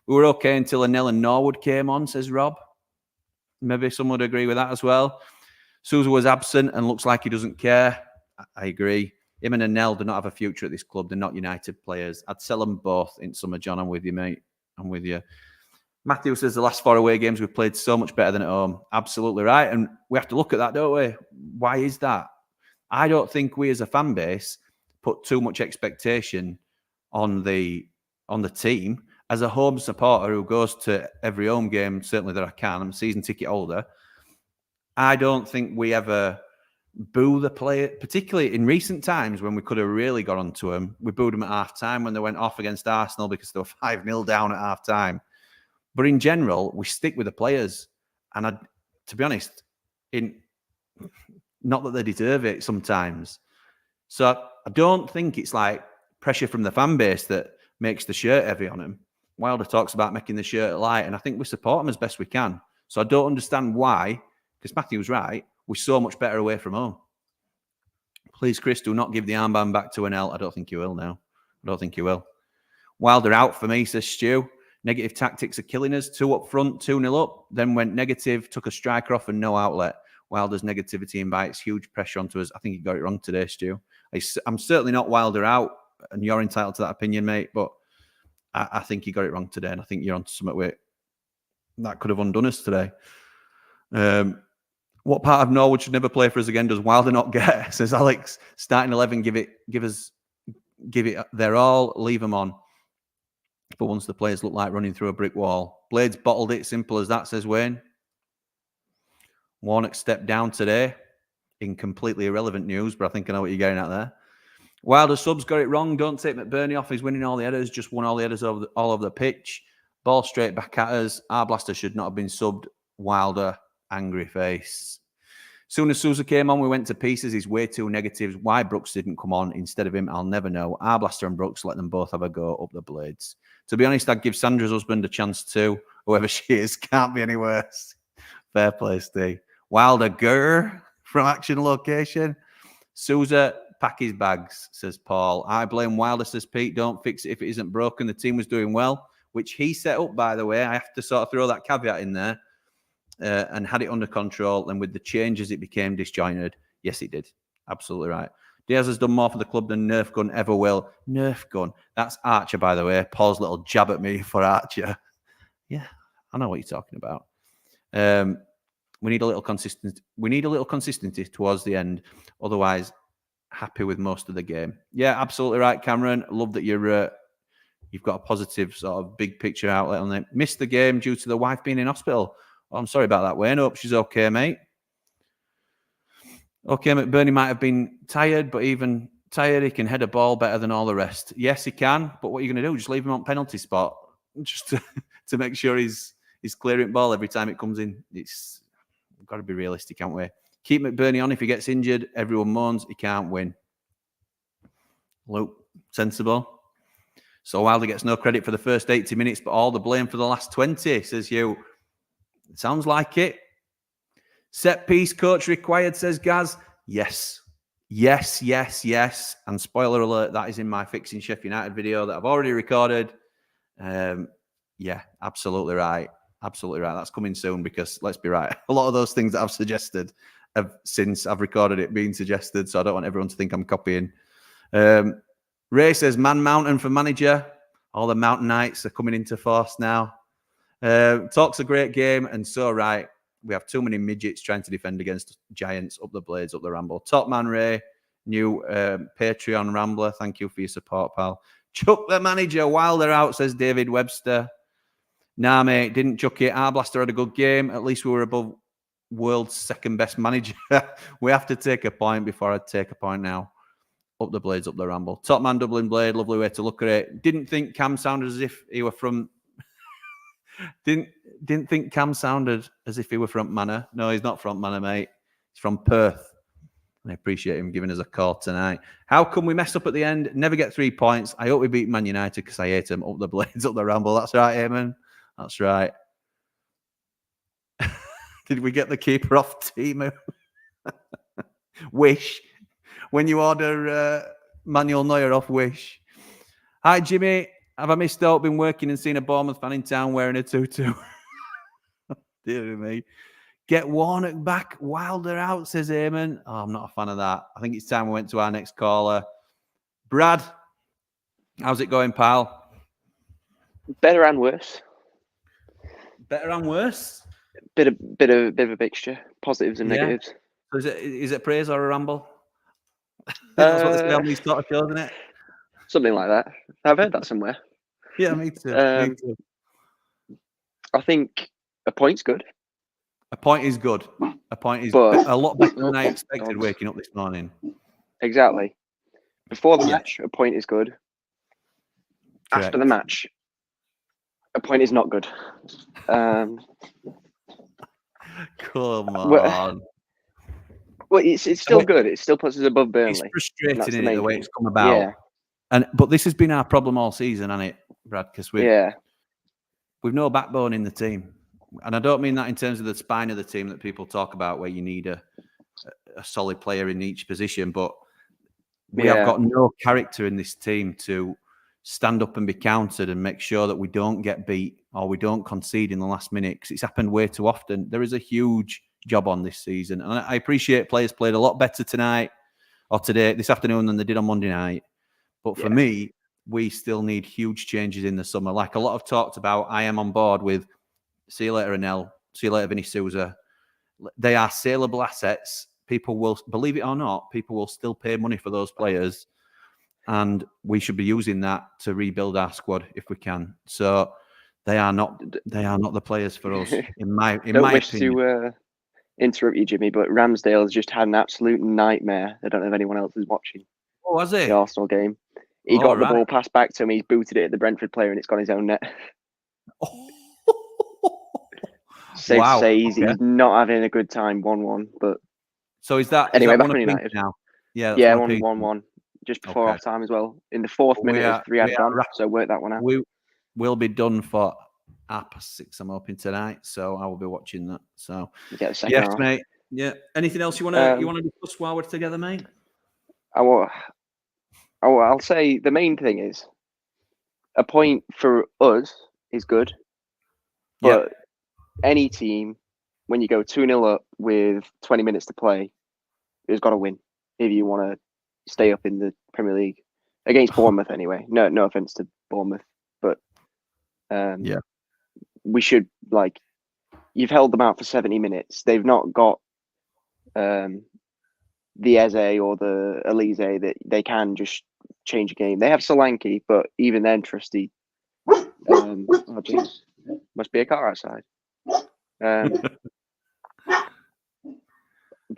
we were okay until Anel and Norwood came on, says Rob. Maybe someone would agree with that as well. Sousa was absent and looks like he doesn't care. I agree. Him and Anel do not have a future at this club. They're not United players. I'd sell them both in summer, John. I'm with you, mate. I'm with you. Matthew says the last 4 away games we've played so much better than at home. Absolutely right. And we have to look at that, don't we? Why is that? I don't think we as a fan base put too much expectation on the team. As a home supporter who goes to every home game, certainly that I can, I'm a season ticket holder, I don't think we ever boo the player, particularly in recent times when we could have really got onto them. We booed them at half-time when they went off against Arsenal because they were 5-0 down at half-time. But in general, we stick with the players. And to be honest, not that they deserve it sometimes. So I don't think it's like pressure from the fan base that makes the shirt heavy on them. Wilder talks about making the shirt light, and I think we support him as best we can. So I don't understand why, because Matthew was right, we're so much better away from home. Please, Chris, do not give the armband back to Anel. I don't think you will now. I don't think you will. Wilder out for me, says Stu. Negative tactics are killing us. 2 up front, 2-0 up. Then went negative, took a striker off and no outlet. Wilder's negativity invites huge pressure onto us. I think he got it wrong today, Stu. I'm certainly not Wilder out, and you're entitled to that opinion, mate, but I think you got it wrong today, and I think you're onto something with that could have undone us today. What part of Norwood should never play for us again does Wilder not get? Says Alex. Starting 11, give it their all, leave them on. But once the players look like running through a brick wall. Blades bottled it, simple as that, says Wayne. Warnock stepped down today in completely irrelevant news, but I think I know what you're getting at there. Wilder subs got it wrong. Don't take McBurney off. He's winning all the headers. Just won all the headers all over the pitch. Ball straight back at us. Our blaster should not have been subbed. Wilder, angry face. Soon as Sousa came on, we went to pieces. He's way too negative. Why Brooks didn't come on instead of him, I'll never know. Our blaster and Brooks, let them both have a go up the Blades. To be honest, I'd give Sandra's husband a chance too. Whoever she is, can't be any worse. Fair play, Steve. Wilder Gurr from Action Location. Sousa, pack his bags, says Paul. I blame Wilder, says Pete. Don't fix it if it isn't broken. The team was doing well, which he set up, by the way. I have to sort of throw that caveat in there. And had it under control. And with the changes, it became disjointed. Yes, it did. Absolutely right. Diaz has done more for the club than Nerf Gun ever will. Nerf Gun. That's Archer, by the way. Paul's little jab at me for Archer. Yeah, I know what you're talking about. We need a little consistency. We need a little consistency towards the end. Otherwise, happy with most of the game. Yeah, absolutely right, Cameron. Love that you've got a positive sort of big picture outlet on it. Missed the game due to the wife being in hospital. Oh, I'm sorry about that, Wayne. Hope she's okay, mate. Okay, McBurney might have been tired, but even tired, he can head a ball better than all the rest. Yes, he can, but what are you going to do? Just leave him on penalty spot just to make sure he's clearing ball every time it comes in. We've got to be realistic, can't we? Keep McBurney on. If he gets injured, everyone moans he can't win. Luke, sensible. So Wilder gets no credit for the first 80 minutes, but all the blame for the last 20, says you. Sounds like it. Set piece coach required, says Gaz. Yes. Yes, yes, yes. And spoiler alert, that is in my Fixing Sheffield United video that I've already recorded. Yeah, absolutely right. Absolutely right. That's coming soon because, let's be right, a lot of those things that I've suggested have, since I've recorded it, been suggested. So I don't want everyone to think I'm copying. Ray says, Man Mountain for manager. All the Mountain Knights are coming into force now. Talk's a great game, and so right. We have too many midgets trying to defend against giants. Up the blades, up the Ramble. Top man Ray, new Patreon Rambler. Thank you for your support, pal. Chuck the manager. Wilder out, says David Webster. Nah, mate, didn't chuck it. Arblaster had a good game. At least we were above world's second best manager. We have to take a point before I'd take a point now. Up the blades, up the Ramble. Top man Dublin Blade. Lovely way to look at it. Didn't think Cam sounded as if he were from... Didn't think Cam sounded as if he were front manor. No, he's not front manor, mate. He's from Perth. I appreciate him giving us a call tonight. How come we messed up at the end? Never get 3 points. I hope we beat Man United because I hate him. Up the blades, up the Ramble. That's right, Eamon. That's right. Did we get the keeper off Timu? Wish. When you order Manuel Neuer off Wish. Hi, Jimmy. Have I missed out? Been working and seen a Bournemouth fan in town wearing a tutu. Dear me. Get Warnock back. Wilder out, says Eamon. Oh, I'm not a fan of that. I think it's time we went to our next caller. Brad, how's it going, pal? Better and worse. Better and worse? Bit of a mixture. Positives and negatives. So is it praise or a ramble? That's what they say on these sort of shows, isn't it? Something like that. I've heard that somewhere. Yeah, me too. Me too. I think a point's good. A point is good. A point is But- a lot better than I expected waking up this morning. Exactly. Before the match, a point is good. Correct. After the match, a point is not good. Come on. Well, it's still good. It still puts us above Burnley. It's frustrating, That's the isn't it, main the way thing. it's come about. Yeah. But this has been our problem all season, hasn't it, Brad? Because we've no backbone in the team. And I don't mean that in terms of the spine of the team that people talk about, where you need a solid player in each position, but we have got no character in this team to stand up and be countered and make sure that we don't get beat or we don't concede in the last minute, because it's happened way too often. There is a huge job on this season. And I appreciate players played a lot better tonight or this afternoon than they did on Monday night. But for me, we still need huge changes in the summer. Like a lot have talked about, I am on board with see you later, Anel. See you later, Vinny Souza. They are saleable assets. People will, believe it or not, people will still pay money for those players. And we should be using that to rebuild our squad if we can. So they are not the players for us, in my opinion. Don't wish to interrupt you, Jimmy, but Ramsdale has just had an absolute nightmare. I don't know if anyone else is watching. Oh, has he? The Arsenal game. He got the ball passed back to him. He's booted it at the Brentford player, and it's gone his own net. Safe to say he's not having a good time. 1-1, but so is that anyway? Back Back on United now. Yeah, 1-1 just before half time as well. In the fourth minute, it was 3 had gone. So work that one out. We will be done for 6:30. I'm hoping tonight, so I will be watching that. So get the second half. Mate. Yeah. Anything else you want to discuss while we're together, mate? I'll say the main thing is a point for us is good, but any team, when you go 2-0 up with 20 minutes to play, has got to win if you want to stay up in the Premier League against Bournemouth. Anyway, no offense to Bournemouth, but we should, like, you've held them out for 70 minutes. They've not got the Eze or the Elise that they can just change a game. They have Solanke, but even then, trusty. Oh, geez. Must be a car outside. But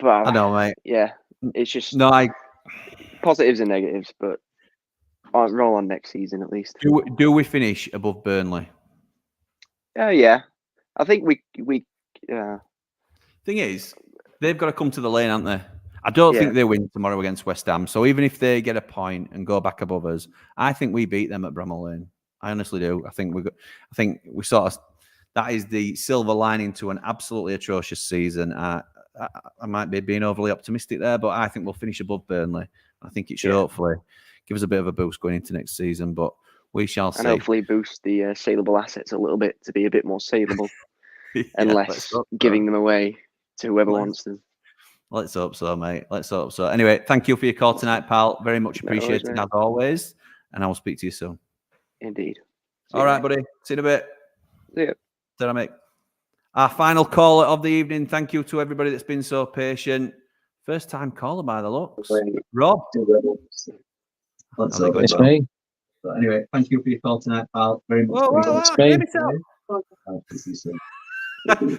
I know, mate. Yeah, it's just positives and negatives, but I'll roll on next season at least. Do we finish above Burnley? Yeah. I think we Thing is, they've got to come to the lane, haven't they? I don't think they win tomorrow against West Ham. So even if they get a point and go back above us, I think we beat them at Bramall Lane. I honestly do. I think we sort of, that is the silver lining to an absolutely atrocious season. I might be being overly optimistic there, but I think we'll finish above Burnley. I think it should hopefully give us a bit of a boost going into next season, but we shall see. And hopefully boost the saleable assets a little bit to be a bit more saleable and less giving them away to whoever wants them. Let's hope so, mate. Let's hope so. Anyway, thank you for your call tonight, pal. Very much appreciated, as always. And I will speak to you soon. Indeed. All right, buddy. See you in a bit. See ya. Ta-ra, mate. Our final caller of the evening. Thank you to everybody that's been so patient. First time caller by the looks. Rob. It's me. But anyway, thank you for your call tonight, pal. Very much appreciated.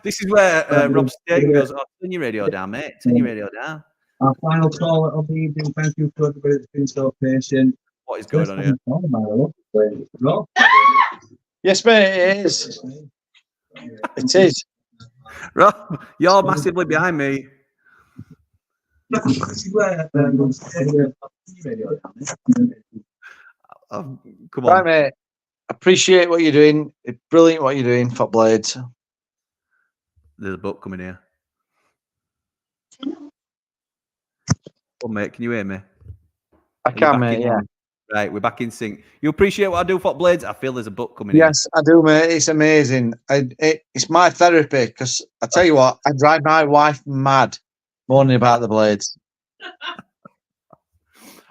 This is where Rob Staten goes, turn your radio down, mate. Turn your radio down. Our final caller of the evening. Thank you to everybody that's been so patient. What is going on here? Rob? Yes, mate, it is. It is. Rob, you're massively behind me. Come on. Right, mate. Appreciate what you're doing. It's brilliant what you're doing for Blades. There's a boat coming here. Oh, mate, can you hear me? I can, mate, yeah. Right, we're back in sync. You appreciate what I do for Blades? I feel there's a book coming in. Yes, I do, mate. It's amazing. It's my therapy because I tell you what, I drive my wife mad moaning about the Blades.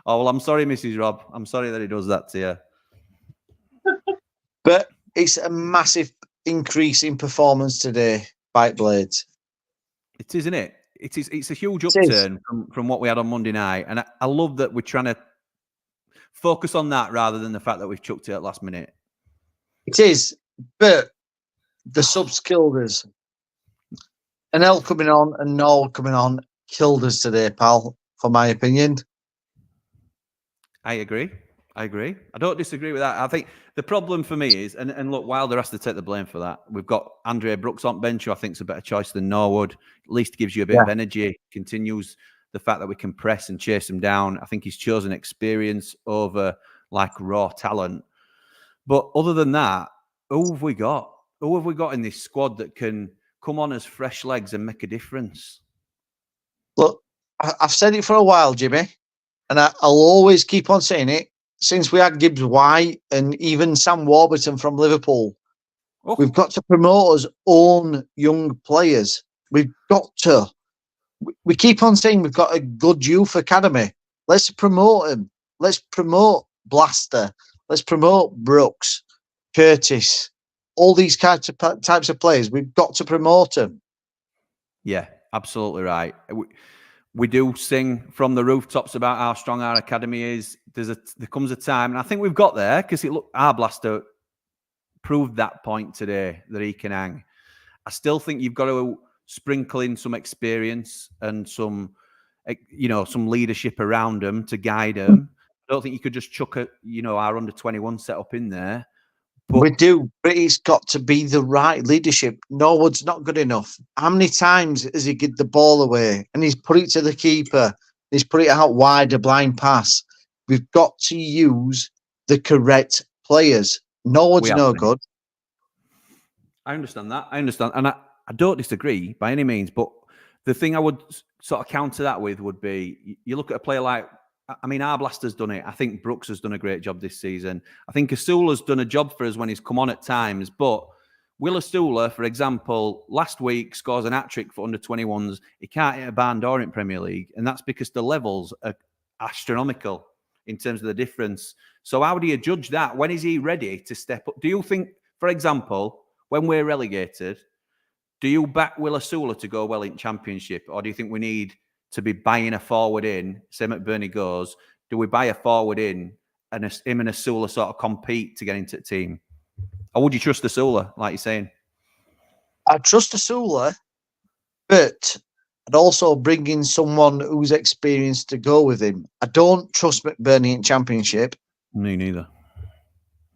Oh, well, I'm sorry, Mrs. Rob. I'm sorry that he does that to you. But it's a massive increase in performance today by Blades. It is, isn't it? It's a huge upturn from what we had on Monday night. And I love that we're trying to focus on that rather than the fact that we've chucked it at last minute. It is, but the subs killed us. An L coming on and Noel coming on killed us today, pal, for my opinion. I agree. I don't disagree with that. I think the problem for me is, and look, Wilder has to take the blame for that. We've got Andre Brooks on bench, who I think is a better choice than Norwood. At least gives you a bit of energy, continues the fact that we can press and chase him down. I think he's chosen experience over like raw talent. But other than that, who have we got? Who have we got in this squad that can come on as fresh legs and make a difference? Look, I've said it for a while, Jimmy, and I'll always keep on saying it. Since we had Gibbs White and even Sam Warburton from Liverpool, we've got to promote our own young players. We've got to. We keep on saying we've got a good youth academy. Let's promote them. Let's promote Blaster. Let's promote Brooks, Curtis, all these types of players. We've got to promote them. Yeah, absolutely right. We do sing from the rooftops about how strong our academy is. There comes a time, and I think we've got there because our Blaster proved that point today that he can hang. I still think you've got to sprinkle in some experience and some leadership around them to guide them. I don't think you could just chuck our under-21 setup in there. But we do, but it's got to be the right leadership. Norwood's not good enough. How many times has he given the ball away and he's put it to the keeper? He's put it out wide, a blind pass. We've got to use the correct players. Norwood's no good. I understand that. And I don't disagree by any means, but the thing I would sort of counter that with would be, you look at a player like, our Blaster's done it. I think Brooks has done a great job this season. I think Asula's done a job for us when he's come on at times, but Will Asula, for example, last week scores an hat-trick for under-21s. He can't hit a barn door in Premier League, and that's because the levels are astronomical in terms of the difference. So how do you judge that? When is he ready to step up? Do you think, for example, when we're relegated, do you back Will Asula to go well in Championship, or do you think we need to be buying a forward in? Same at Burnley goes. Do we buy a forward in and him and Asula sort of compete to get into the team? Or would you trust Asula, like you're saying? I trust Asula, but I'd also bring in someone who's experienced to go with him. I don't trust McBurney in Championship. Me neither.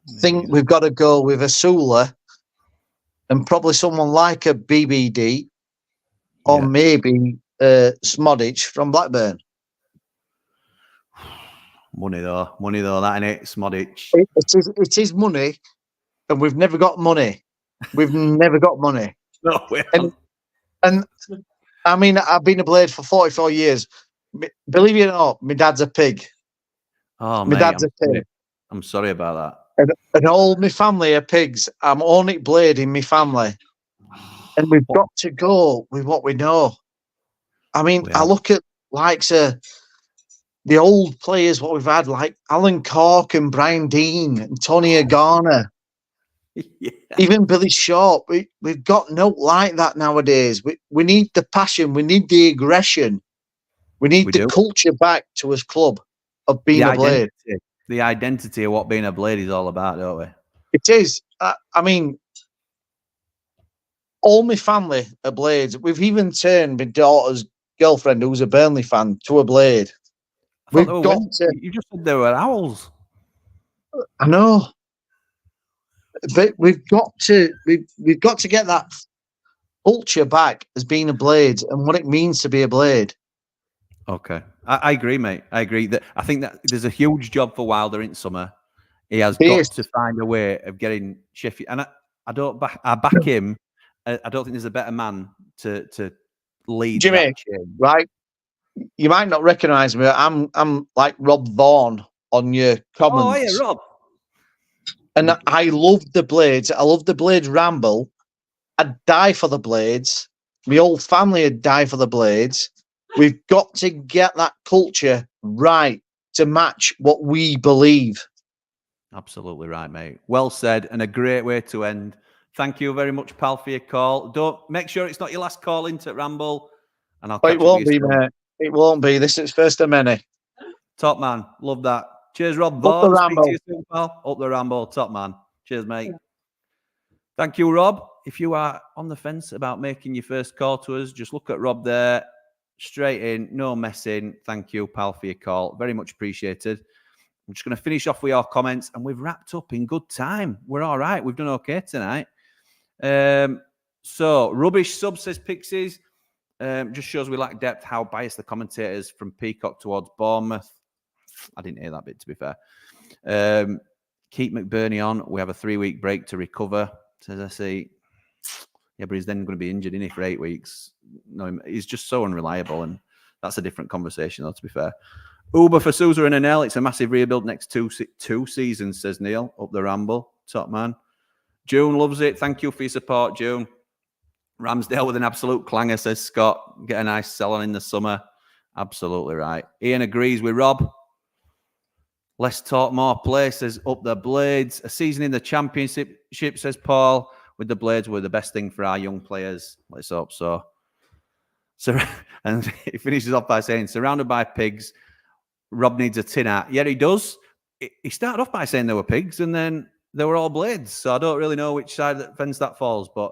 I think we've got to go with Asula and probably someone like a BBD or maybe Smodic from Blackburn? Money though, that ain't it, Smodic. It is money, and we've never got money. We've never got money. No, we and I mean, I've been a Blade for 44 years. Believe it or not, my dad's a pig. Oh, my mate, dad's a pig. I'm sorry about that. And all my family are pigs. I'm only Blade in my family. And we've got to go with what we know. I mean, I look at likes the old players, what we've had, like Alan Cork and Brian Dean and Tony Agana. Yeah. Even Billy Sharp. We've got no like that nowadays. We need the passion. We need the aggression. We need the culture back to us club of being a Blade. The identity of what being a Blade is all about, don't we? It is. I mean, all my family are Blades. We've even turned my daughter's girlfriend, who's a Burnley fan, to a Blade. You just said they were Owls. I know, but we've got to get that culture back as being a Blade and what it means to be a Blade. Okay, I agree, mate. I agree that I think that there's a huge job for Wilder in summer. He has got to find a way of getting Sheffield, and I back him. I don't think there's a better man to lead. Jimmy, right? You might not recognise me. I'm like Rob Vaughan on your comments. Oh, yeah, Rob. And I love the Blades. I love the Blades Ramble. I'd die for the Blades. My whole family would die for the Blades. We've got to get that culture right to match what we believe. Absolutely right, mate. Well said, and a great way to end. Thank you very much, pal, for your call. Don't make sure it's not your last call into Ramble, and I'll catch it won't be, mate. It won't be. This is first of many. Top man, love that. Cheers, Rob. Up the Ramble. Speak to you soon, pal. Up the Ramble, top man. Cheers, mate. Thank you, Rob. If you are on the fence about making your first call to us, just look at Rob there. Straight in, no messing. Thank you, pal, for your call. Very much appreciated. I'm just going to finish off with your comments, and we've wrapped up in good time. We're all right. We've done okay tonight. So, rubbish sub, says Pixies. Just shows we lack depth. How biased the commentators from Peacock towards Bournemouth. I didn't hear that bit, to be fair. Keep McBurney on. We have a 3-week break to recover, says I see. Yeah, but he's then going to be injured, isn't he, for 8 weeks? No, he's just so unreliable, and that's a different conversation, though, to be fair. Uber for Sousa and Anel. It's a massive rebuild next two seasons, says Neil. Up the Ramble. Top man. June loves it. Thank you for your support, June. Ramsdale with an absolute clanger, says Scott. Get a nice sell on in the summer. Absolutely right. Ian agrees with Rob. Less talk, more play, says Up the Blades. A season in the Championship, says Paul. With the Blades, were the best thing for our young players. Let's hope so. And he finishes off by saying, surrounded by pigs, Rob needs a tin hat. Yeah, he does. He started off by saying they were pigs, and then they were all Blades. So I don't really know which side of the fence that falls. But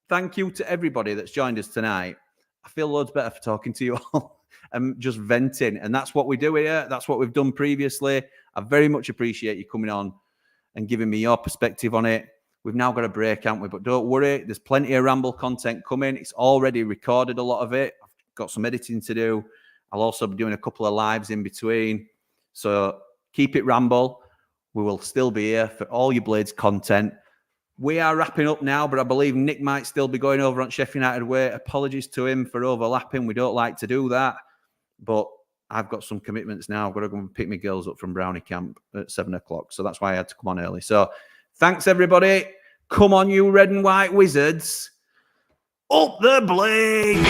thank you to everybody that's joined us tonight. I feel loads better for talking to you all and just venting. And that's what we do here. That's what we've done previously. I very much appreciate you coming on and giving me your perspective on it. We've now got a break, haven't we? But don't worry, there's plenty of Ramble content coming. It's already recorded, a lot of it. I've got some editing to do. I'll also be doing a couple of lives in between. So keep it Ramble. We will still be here for all your Blades content. We are wrapping up now, but I believe Nick might still be going over on Sheffield United way. Apologies to him for overlapping. We don't like to do that. But I've got some commitments now. I've got to go and pick my girls up from Brownie Camp at 7 o'clock. So that's why I had to come on early. So thanks, everybody. Come on, you red and white wizards. Up the Blades.